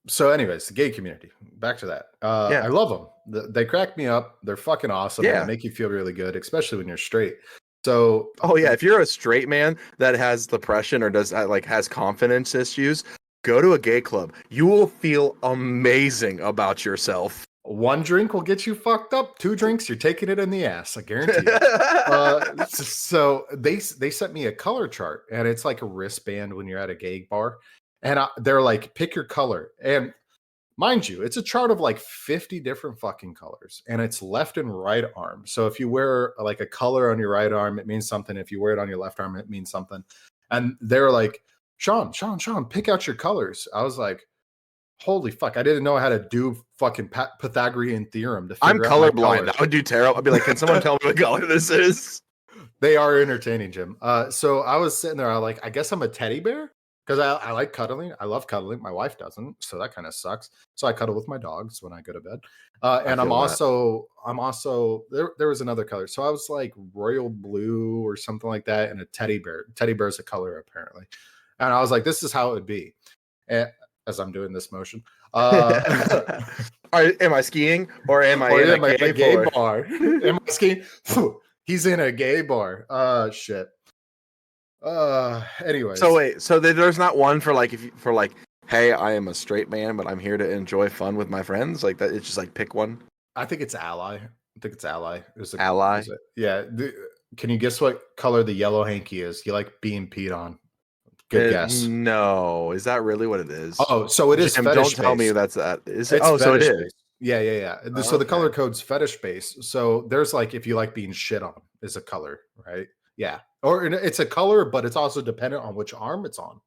So anyways, the gay community. Back to that. I love them. They crack me up. They're fucking awesome. Yeah. They make you feel really good, especially when you're straight. So if you're a straight man that has depression or has confidence issues, go to a gay club. You will feel amazing about yourself. 1 drink will get you fucked up. 2 drinks, you're taking it in the ass. I guarantee you. So they sent me a color chart, and it's like a wristband when you're at a gay bar. And they're like, pick your color. And mind you, it's a chart of like 50 different fucking colors. And it's left and right arm. So if you wear like a color on your right arm, it means something. If you wear it on your left arm, it means something. And they're like, Sean, pick out your colors. I was like, holy fuck. I didn't know I had to do fucking Pythagorean theorem to figure out. I'm colorblind. That would do terrible. I'd be like, can someone tell me what color this is? They are entertaining, Jim. So I was sitting there. I guess I'm a teddy bear because I like cuddling. I love cuddling. My wife doesn't. So that kind of sucks. So I cuddle with my dogs when I go to bed. And I'm also, there was another color. So I was like royal blue or something like that. And a teddy bear. Teddy bear is a color apparently. And I was like, this is how it would be. As I'm doing this motion. Am I skiing or am I in a gay bar? Am I skiing? He's in a gay bar. Shit. Anyway. So wait, so there's not one for like, hey, I am a straight man, but I'm here to enjoy fun with my friends. Like that, it's just like pick one. I think it's Ally. Ally. Yeah. Can you guess what color the yellow hanky is? You like being peed on. Good guess. No, is that really what it is? Oh, so it is Jim, fetish. Don't tell me that's that. Is it? It's so it is. based. Yeah. So the color code's fetish based. So there's like if you like being shit on is a color, right? Yeah. Or it's a color, but it's also dependent on which arm it's on.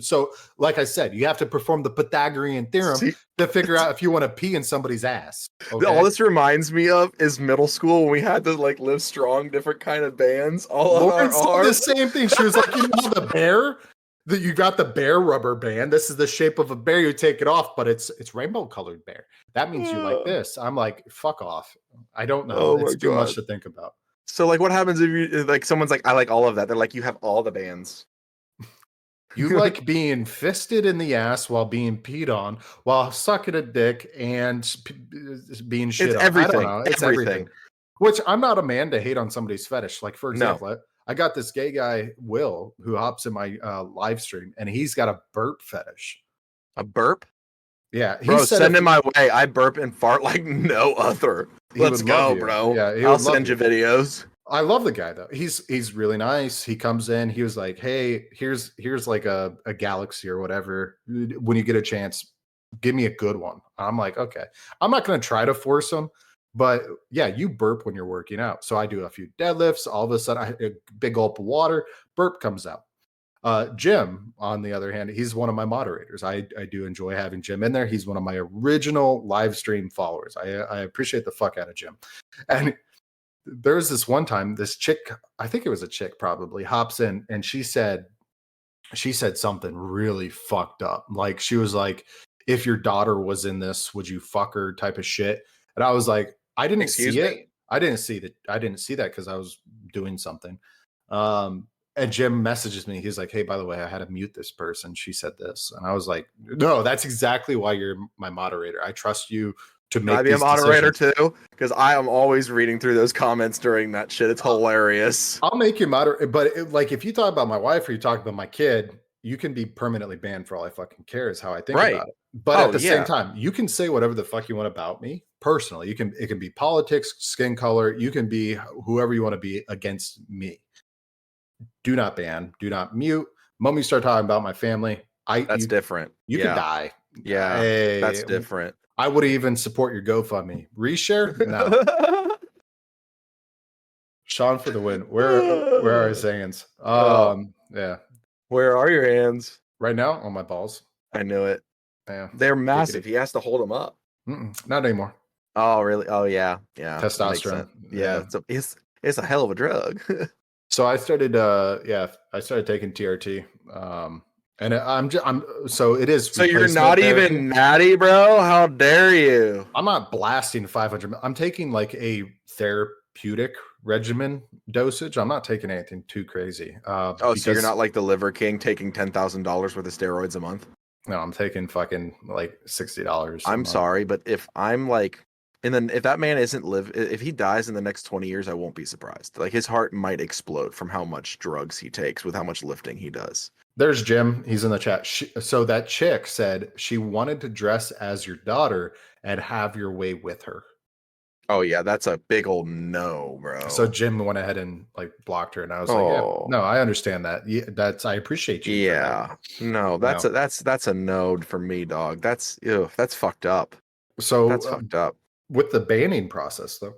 So, like I said, you have to perform the Pythagorean theorem to figure out if you want to pee in somebody's ass. Okay? All this reminds me of is middle school when we had to like Live Strong, different kind of bands. Lauren said the same thing. She was like, you know, the bear that you got the bear rubber band. This is the shape of a bear. You take it off, but it's rainbow colored bear. That means you like this. I'm like, fuck off. I don't know. It's too much to think about. So, like, what happens if you like someone's like, I like all of that? They're like, you have all the bands. You like being fisted in the ass while being peed on, while sucking a dick and being shit it's on. Everything. I don't know. It's everything. Which I'm not a man to hate on somebody's fetish. Like, for example, I got this gay guy, Will, who hops in my live stream, and he's got a burp fetish. A burp? Yeah. Bro, send him my way. I burp and fart like no other. Let's go, bro. Yeah, I'll send you videos. I love the guy though. He's really nice. He comes in. He was like, "Hey, here's like a galaxy or whatever. When you get a chance, give me a good one." I'm like, "Okay." I'm not going to try to force him, but yeah, you burp when you're working out. So I do a few deadlifts. All of a sudden, a big gulp of water, burp comes out. Jim, on the other hand, he's one of my moderators. I do enjoy having Jim in there. He's one of my original live stream followers. I appreciate the fuck out of Jim, and there's this one time this chick, I think it was a chick probably, hops in and she said something really fucked up. Like she was like, if your daughter was in this, would you fuck her type of shit? And I was like, I didn't see it. I didn't see that because I was doing something. And Jim messages me. He's like, hey, by the way, I had to mute this person. She said this. And I was like, no, that's exactly why you're my moderator. I trust you to make I be a moderator too, because I am always reading through those comments during that shit. It's hilarious. I'll make you moderate, but like if you talk about my wife or you talk about my kid, you can be permanently banned for all I fucking care. Is how I think about it. But at the same time, you can say whatever the fuck you want about me personally. It can be politics, skin color. You can be whoever you want to be against me. Do not ban. Do not mute. Moment you start talking about my family, that's different. You can die. Yeah, that's different. I would even support your GoFundMe. Reshare? No. Sean for the win. Where are his hands? Yeah. Where are your hands? Right now on my balls. I knew it. Yeah. They're massive. He has to hold them up. Not anymore. Oh, really? Oh, yeah. Yeah. Testosterone. Yeah. It's a hell of a drug. So I started taking TRT. And so it is. So you're not even natty, bro? How dare you? I'm not blasting 500. I'm taking like a therapeutic regimen dosage. I'm not taking anything too crazy. So you're not like the Liver King taking $10,000 worth of steroids a month? No, I'm taking fucking like $60. I'm sorry, but if I'm like, if that man if he dies in the next 20 years, I won't be surprised. Like his heart might explode from how much drugs he takes with how much lifting he does. There's Jim. He's in the chat. So that chick said she wanted to dress as your daughter and have your way with her. Oh yeah, that's a big old no, bro. So Jim went ahead and like blocked her, and I was like, yeah, no, I understand that. Yeah, I appreciate you. Yeah, no, that's a no for me, dog. That's fucked up. So that's fucked up with the banning process, though.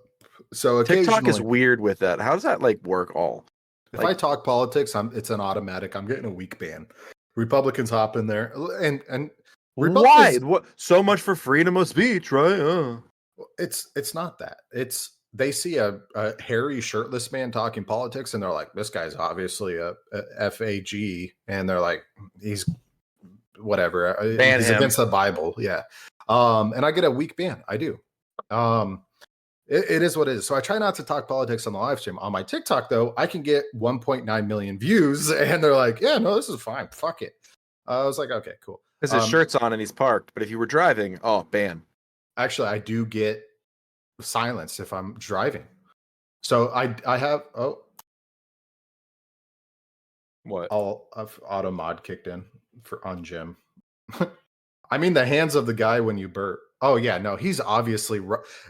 So TikTok is weird with that. How does that like work? If I talk politics, it's an automatic. I'm getting a week ban. Republicans hop in there, and why? What? So much for freedom of speech, right? It's not that. They see a hairy shirtless man talking politics, and they're like, "This guy's obviously a FAG," and they're like, "He's whatever. He's against the Bible." Yeah. And I get a week ban. I do. It is what it is. So I try not to talk politics on the live stream. On my TikTok, though, I can get 1.9 million views, and they're like, "Yeah, no, this is fine. Fuck it." I was like, "Okay, cool." Because his shirt's on and he's parked. But if you were driving, ban. Actually, I do get silence if I'm driving. So I have what? All of auto mod kicked in on Jim. I mean the hands of the guy when you burp. Oh yeah, no, he's obviously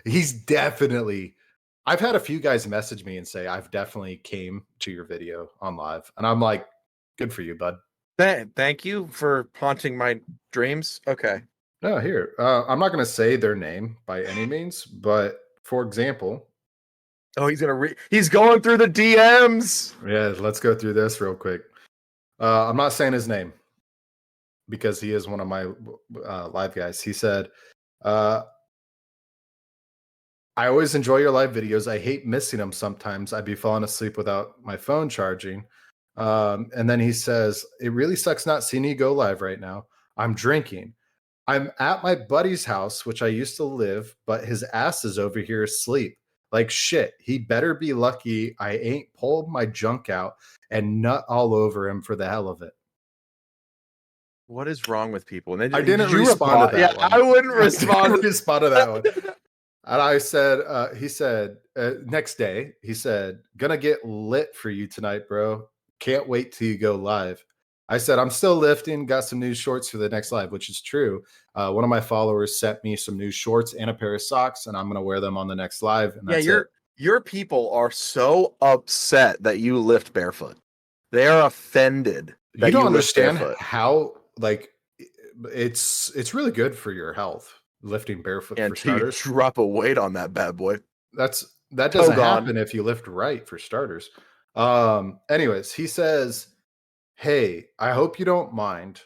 he's definitely. I've had a few guys message me and say I've definitely came to your video on live, and I'm like, good for you, bud. Thank you for haunting my dreams. Okay. No, here. I'm not going to say their name by any means, but for example. Oh, he's going through the DMs. Yeah, let's go through this real quick. I'm not saying his name because he is one of my live guys. He said, I always enjoy your live videos. I hate missing them sometimes. I'd be falling asleep without my phone charging. And then he says, it really sucks not seeing you go live right now. I'm drinking. I'm at my buddy's house, which I used to live, but his ass is over here asleep. Like shit. He better be lucky I ain't pulled my junk out and nut all over him for the hell of it. What is wrong with people? I didn't respond to that one. I wouldn't respond to that one. And I said, he said, next day, he said, gonna get lit for you tonight, bro. Can't wait till you go live. I said, I'm still lifting, got some new shorts for the next live, which is true. One of my followers sent me some new shorts and a pair of socks, and I'm going to wear them on the next live. And that's your people are so upset that you lift barefoot. They are offended that you don't understand how, like, it's really good for your health, lifting barefoot for starters. You drop a weight on that bad boy. That doesn't happen if you lift right, for starters. Anyways, he says, hey, I hope you don't mind,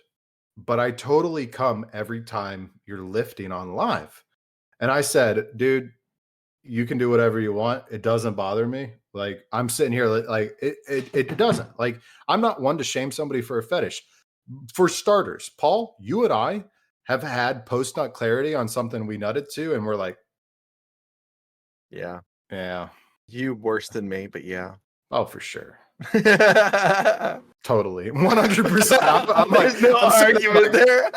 but I totally come every time you're lifting on live. And I said, dude, you can do whatever you want. It doesn't bother me. Like, I'm sitting here like it doesn't. Like, I'm not one to shame somebody for a fetish. For starters, Paul, you and I have had post-nut clarity on something we nutted to, and we're like, yeah. You worse than me, but yeah. Oh, for sure. Totally. 100%. I'm like, there's no argument there.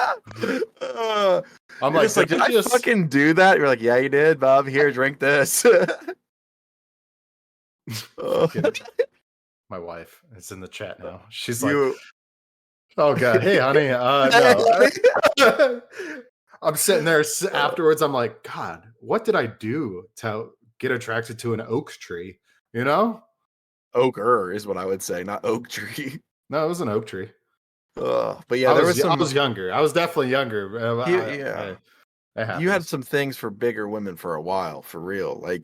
I'm like, did I fucking do that? You're like, yeah, you did, Bob. Here, drink this. My wife is in the chat now. She's like, oh god, hey honey, no. I'm sitting there afterwards. I'm like, God, what did I do to get attracted to an oak tree? You know, oaker is what I would say, not oak tree. No, it was an oak tree. But yeah, I was younger. I was definitely younger. You had some things for bigger women for a while, for real. Like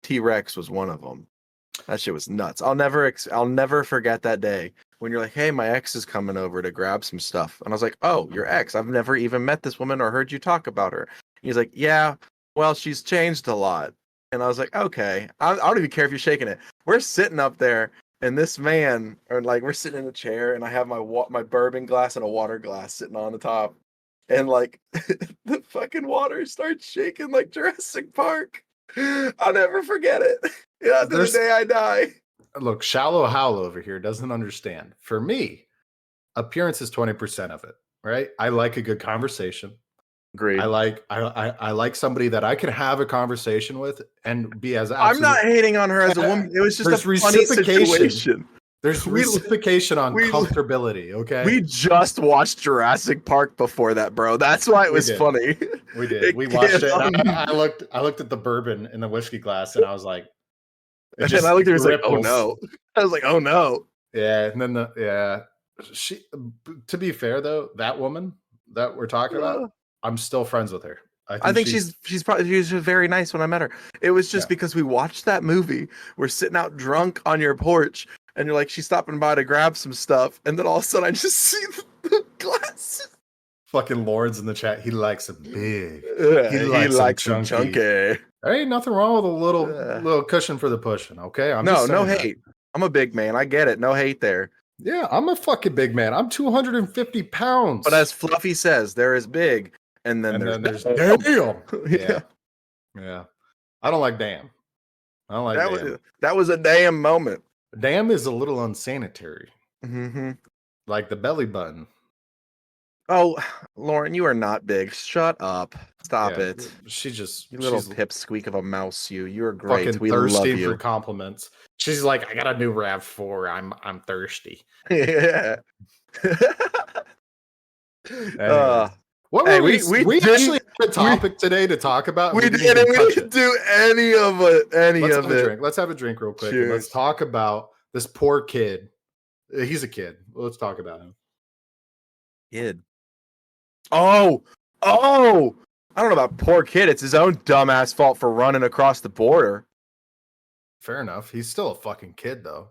T-Rex was one of them. That shit was nuts. I'll never forget that day when you're like, hey, my ex is coming over to grab some stuff. And I was like, oh, your ex? I've never even met this woman or heard you talk about her. And he's like, yeah, well, she's changed a lot. And I was like, okay, I don't even care if you're shaking it. We're sitting up there, and this man, or like, we're sitting in a chair, and I have my bourbon glass and a water glass sitting on the top. And like, the fucking water starts shaking like Jurassic Park. I'll never forget it. Yeah, to the day I die. Look, Shallow Howl over here doesn't understand. For me, appearance is 20% of it, right? I like a good conversation. Agreed. I like somebody that I can have a conversation with and be as I'm not hating on her as a woman. It was just a funny situation. There's reciprocation on comfortability, okay? We just watched Jurassic Park before that, bro. That's why it was funny. We did. We watched it. I looked at the bourbon in the whiskey glass, and I was like, and I looked at her, like, oh no. I was like, oh no. Yeah, and then she. To be fair though, that woman that we're talking about, I'm still friends with her. I think she's very nice when I met her. It was just because we watched that movie. We're sitting out drunk on your porch, and you're like, she's stopping by to grab some stuff, and then all of a sudden I just see the glasses. Fucking Lawrence in the chat. He likes them big. He likes them chunky. There ain't nothing wrong with a little cushion for the pushing. Okay, no hate. I'm a big man. I get it. No hate there. Yeah, I'm a fucking big man. I'm 250 pounds. But as Fluffy says, there is big, and then there's damn. Yeah. I don't like damn. I don't like damn. That was a damn moment. Damn is a little unsanitary. Mm-hmm. Like the belly button. Oh, Lauren, you are not big. Shut up. Stop it. You little pipsqueak of a mouse. You're great. Fucking we thirsty love you for compliments. She's like, I got a new RAV4. I'm thirsty. Yeah. What were we actually had a topic today to talk about. We didn't do any of it. Let's have a drink real quick. And let's talk about this poor kid. He's a kid. Let's talk about him. Kid. Oh! I don't know about poor kid. It's his own dumbass fault for running across the border. Fair enough. He's still a fucking kid, though.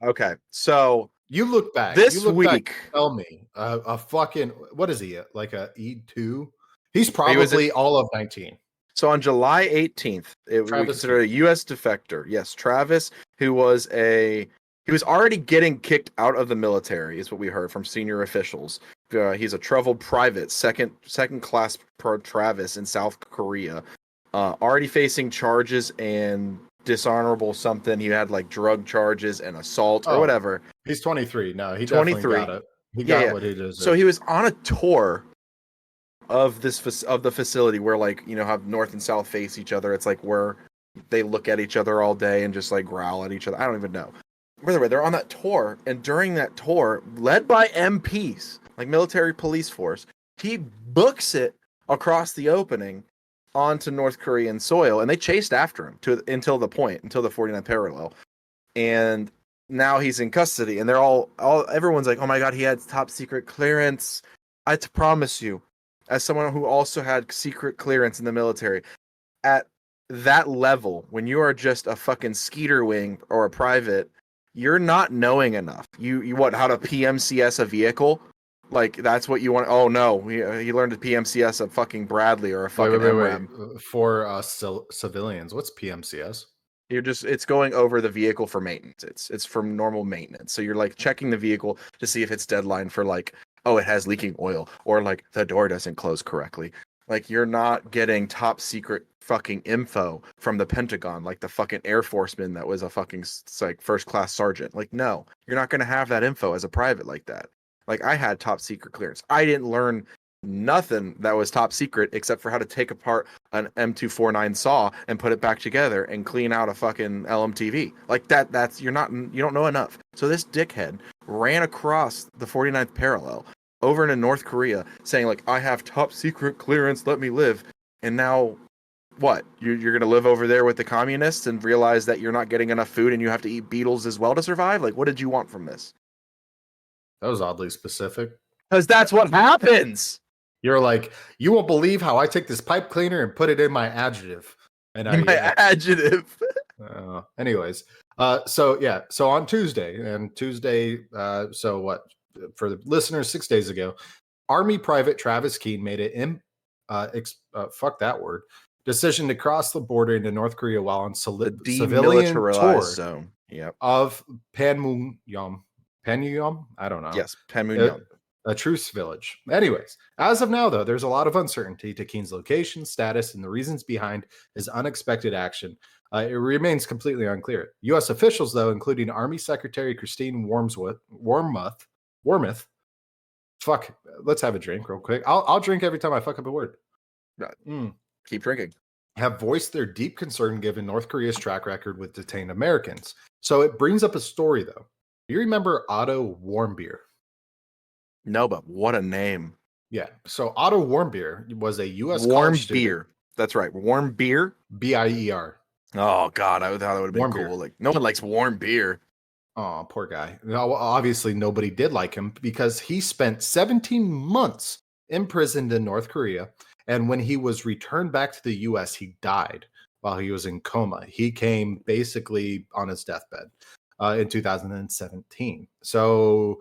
Okay, so you look back this week. Tell me, a fucking what is he? Like a E2? He's probably all of 19. So on July 18th, we consider a U.S. defector. Yes, Travis, who was already getting kicked out of the military, is what we heard from senior officials. He's a troubled private, second class Travis in South Korea, already facing charges and dishonorable something. He had like drug charges and assault or whatever. He's 23. No, he definitely got it. He got what he deserved. So he was on a tour of the facility where, like, you know, how north and south face each other. It's like where they look at each other all day and just like growl at each other. I don't even know. By the way, they're on that tour, and during that tour, led by MPs, like military police force, he books it across the opening onto North Korean soil, and they chased after him until the 49th parallel, and now he's in custody, and they're everyone's like, oh my god, he had top secret clearance. I promise you, as someone who also had secret clearance in the military, at that level, when you are just a fucking skeeter wing or a private, you're not knowing enough. You want how to PMCS a vehicle? Like, that's what you want. Oh no, he learned to PMCS a fucking Bradley or a fucking MRAM. For civilians, what's PMCS? It's going over the vehicle for maintenance. It's from normal maintenance. So you're like checking the vehicle to see if it's deadline for, like, oh, it has leaking oil, or like the door doesn't close correctly. Like, you're not getting top secret fucking info from the Pentagon, like the fucking Air Forceman that was a fucking like first class sergeant. Like, no, you're not going to have that info as a private like that. Like, I had top secret clearance. I didn't learn nothing that was top secret except for how to take apart an M249 saw and put it back together and clean out a fucking LMTV. Like, that's you don't know enough. So this dickhead ran across the 49th parallel over into North Korea saying, like, I have top secret clearance, let me live. And now what? You're going to live over there with the communists and realize that you're not getting enough food and you have to eat beetles as well to survive? Like, what did you want from this? That was oddly specific. Because that's what happens. You're like, you won't believe how I take this pipe cleaner and put it in my adjective. Adjective. Anyways, so on Tuesday, so what? For the listeners, 6 days ago, Army Private Travis Keene made an decision to cross the border into North Korea while on civilian tour zone. Yep. Of Panmunjom. I don't know. Yes, Panmunjom. A truce village. Anyways, as of now, though, there's a lot of uncertainty to Keene's location, status, and the reasons behind his unexpected action. It remains completely unclear. U.S. officials, though, including Army Secretary Christine Wormuth. Fuck, let's have a drink real quick. I'll drink every time I fuck up a word. Keep drinking. Have voiced their deep concern given North Korea's track record with detained Americans. So it brings up a story, though. Do you remember Otto Warmbier? No, but what a name. Yeah. So Otto Warmbier was a U.S. Warm beer. That's right. Warm beer. Bier. Oh God, I thought that would have been warm cool. Beer. Like, no one likes warm beer. Oh, poor guy. No, obviously nobody did like him because he spent 17 months imprisoned in North Korea, and when he was returned back to the U.S., he died while he was in coma. He came basically on his deathbed in 2017. So.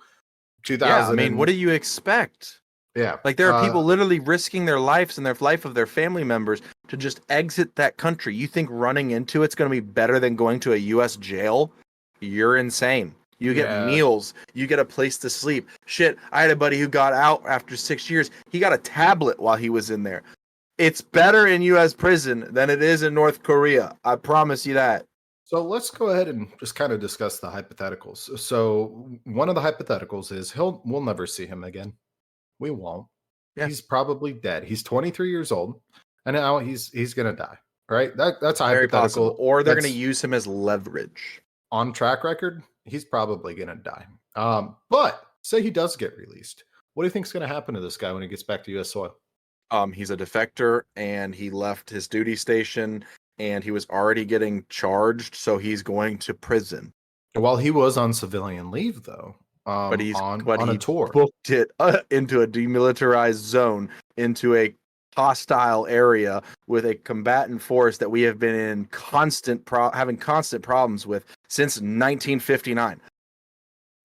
Yeah, I mean, what do you expect? Yeah. Like, there are people literally risking their lives and their life of their family members to just exit that country. You think running into it's going to be better than going to a U.S. jail? You're insane. You get meals. You get a place to sleep. Shit, I had a buddy who got out after 6 years. He got a tablet while he was in there. It's better in U.S. prison than it is in North Korea. I promise you that. So let's go ahead and just kind of discuss the hypotheticals. So one of the hypotheticals is we'll never see him again. We won't. Yeah. He's probably dead. He's 23 years old, and now he's gonna die. Right? That's a very hypothetical. Possible. Or they're gonna use him as leverage. On track record, he's probably gonna die. But say he does get released. What do you think is gonna happen to this guy when he gets back to U.S. soil? He's a defector, and he left his duty station, and he was already getting charged, so he's going to prison. Well, he was on civilian leave, though. But he on a tour. Booked it into a demilitarized zone, into a hostile area with a combatant force that we have been in having constant problems with since 1959.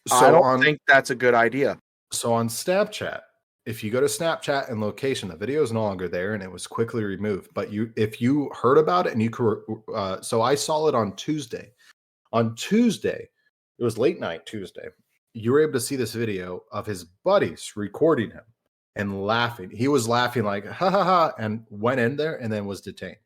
So I don't think that's a good idea. So on Snapchat, if you go to Snapchat and location, the video is no longer there and it was quickly removed. But if you heard about it and you could, so I saw it on Tuesday. On Tuesday, it was late night Tuesday. You were able to see this video of his buddies recording him and laughing. He was laughing like, ha ha ha, and went in there and then was detained.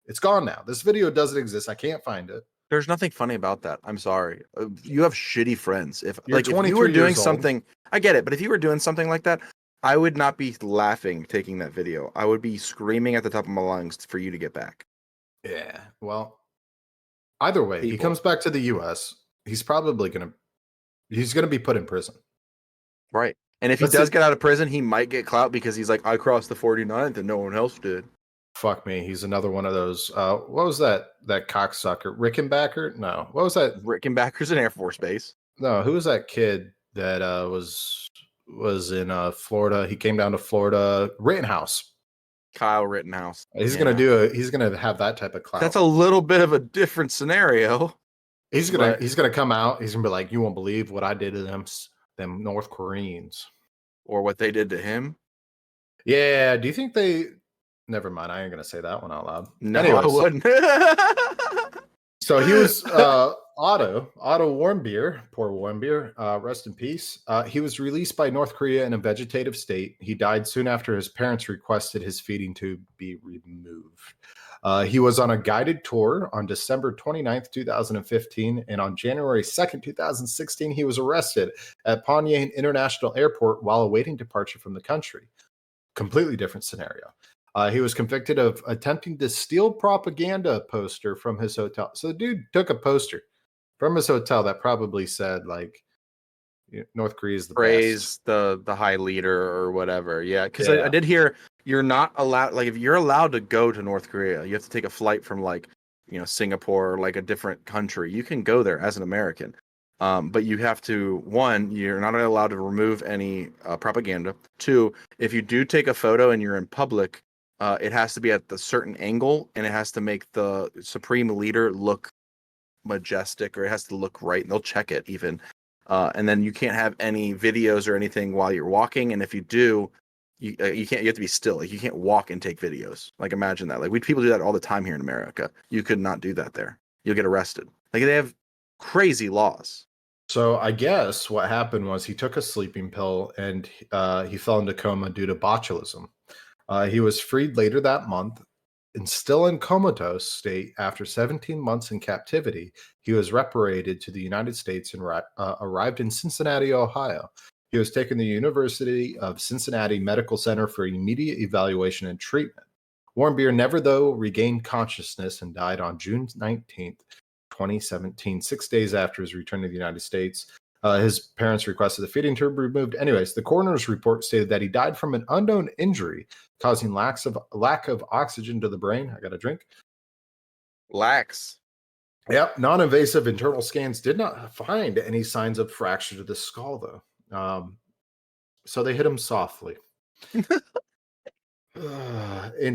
It's gone now. This video doesn't exist. I can't find it. There's nothing funny about that. I'm sorry. You have shitty friends. If if you were doing something, I get it, but if you were doing something like that, I would not be laughing taking that video. I would be screaming at the top of my lungs for you to get back. Yeah. Well, either way, he comes back to the US. He's probably going to be put in prison. Right. And if he does get out of prison, he might get clout because he's like, I crossed the 49th and no one else did. Fuck me. He's another one of those. What was that cocksucker? Rickenbacker? No. What was that? Rickenbacker's an Air Force base. No. Who was that kid that was in Florida? He came down to Florida. Rittenhouse. Kyle Rittenhouse. He's gonna have that type of clout. That's a little bit of a different scenario. He's gonna come out. He's gonna be like, you won't believe what I did to them North Koreans, or what they did to him. Yeah. Do you think they? Never mind. I ain't gonna say that one out loud. No, anyways, I wouldn't. So he was Otto Warmbier. Poor Warmbier. Rest in peace. He was released by North Korea in a vegetative state. He died soon after his parents requested his feeding tube be removed. He was on a guided tour on December 29th, 2015, and on January 2nd, 2016, he was arrested at Pyongyang International Airport while awaiting departure from the country. Completely different scenario. He was convicted of attempting to steal propaganda poster from his hotel. So the dude took a poster from his hotel that probably said, like, North Korea is the praise best. the high leader or whatever. Yeah, because I did hear you're not allowed. Like, if you're allowed to go to North Korea, you have to take a flight from Singapore or like a different country. You can go there as an American, but you have to. One, you're not allowed to remove any propaganda. Two, if you do take a photo and you're in public. It has to be at a certain angle, and it has to make the supreme leader look majestic, or it has to look right. And they'll check it even. And then you can't have any videos or anything while you're walking. And if you do, you can't. You have to be still. Like, you can't walk and take videos. Like, imagine that. Like, people do that all the time here in America. You could not do that there. You'll get arrested. Like, they have crazy laws. So I guess what happened was he took a sleeping pill and he fell into coma due to botulism. He was freed later that month and still in comatose state after 17 months in captivity. He was repatriated to the United States and arrived in Cincinnati, Ohio. He was taken to the University of Cincinnati Medical Center for immediate evaluation and treatment. Warmbier never, though, regained consciousness and died on June 19th, 2017, 6 days after his return to the United States. His parents requested the feeding tube removed. Anyways, the coroner's report stated that he died from an unknown injury causing lack of oxygen to the brain. I got a drink. Lax. Yep. Non-invasive internal scans did not find any signs of fracture to the skull, though. So they hit him softly. In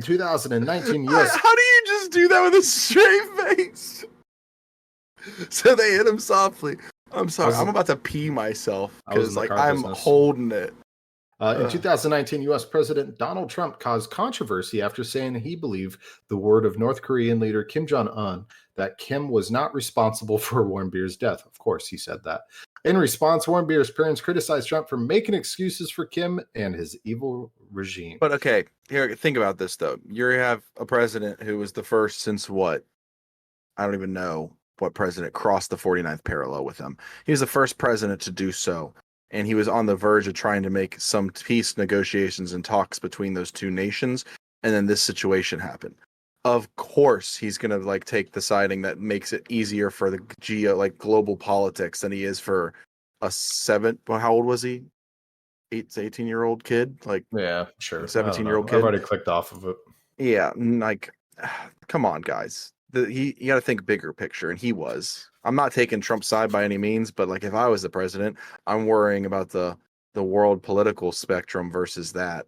2019, U.S. How do you just do that with a straight face? So they hit him softly. I'm sorry. I'm about to pee myself because I'm holding it. In 2019, U.S. President Donald Trump caused controversy after saying he believed the word of North Korean leader Kim Jong-un that Kim was not responsible for Warmbier's death. Of course, he said that. In response, Warmbier's parents criticized Trump for making excuses for Kim and his evil regime. But okay, here, think about this, though. You have a president who was the first since what? I don't even know what president crossed the 49th parallel with him. He was the first president to do so. And he was on the verge of trying to make some peace negotiations and talks between those two nations. And then this situation happened. Of course, he's going to take the siding that makes it easier for the global politics than he is for a how old was he? 18-year-old kid, like yeah, sure, 17-year-old kid. I've already clicked off of it. Yeah, like, come on, guys. You got to think bigger picture, and he was. I'm not taking Trump's side by any means, but like if I was the president, I'm worrying about the world political spectrum versus that.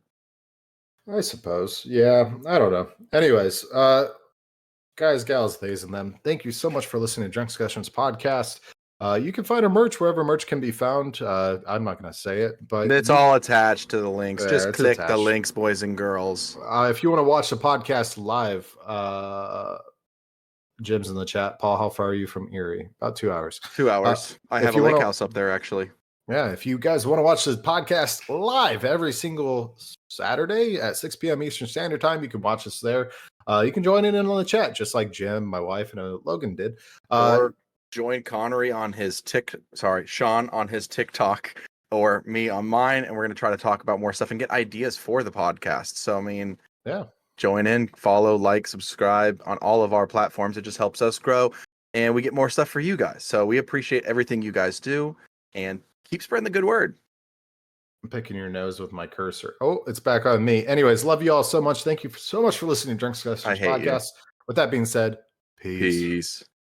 I suppose. Yeah, I don't know. Anyways, guys, gals, theys, and them, thank you so much for listening to Drunk Discussions podcast. You can find our merch wherever merch can be found. I'm not going to say it, but it's all attached to the links. Just click attached. The links, boys and girls. If you want to watch the podcast live, Jim's in the chat. Paul, how far are you from Erie? About 2 hours. 2 hours. I have a lake house up there, actually. Yeah, if you guys want to watch the podcast live every single Saturday at 6 p.m. Eastern Standard Time, you can watch us there. You can join in on the chat, just like Jim, my wife, and Logan did. Or join Connery on his Sean on his TikTok, or me on mine, and we're going to try to talk about more stuff and get ideas for the podcast. So, I mean, yeah, join in, follow, like, subscribe on all of our platforms. It just helps us grow, and we get more stuff for you guys. So we appreciate everything you guys do, and keep spreading the good word. I'm picking your nose with my cursor. Oh, it's back on me. Anyways, love you all so much. Thank you so much for listening to Drunk Discussions podcast. With that being said, peace.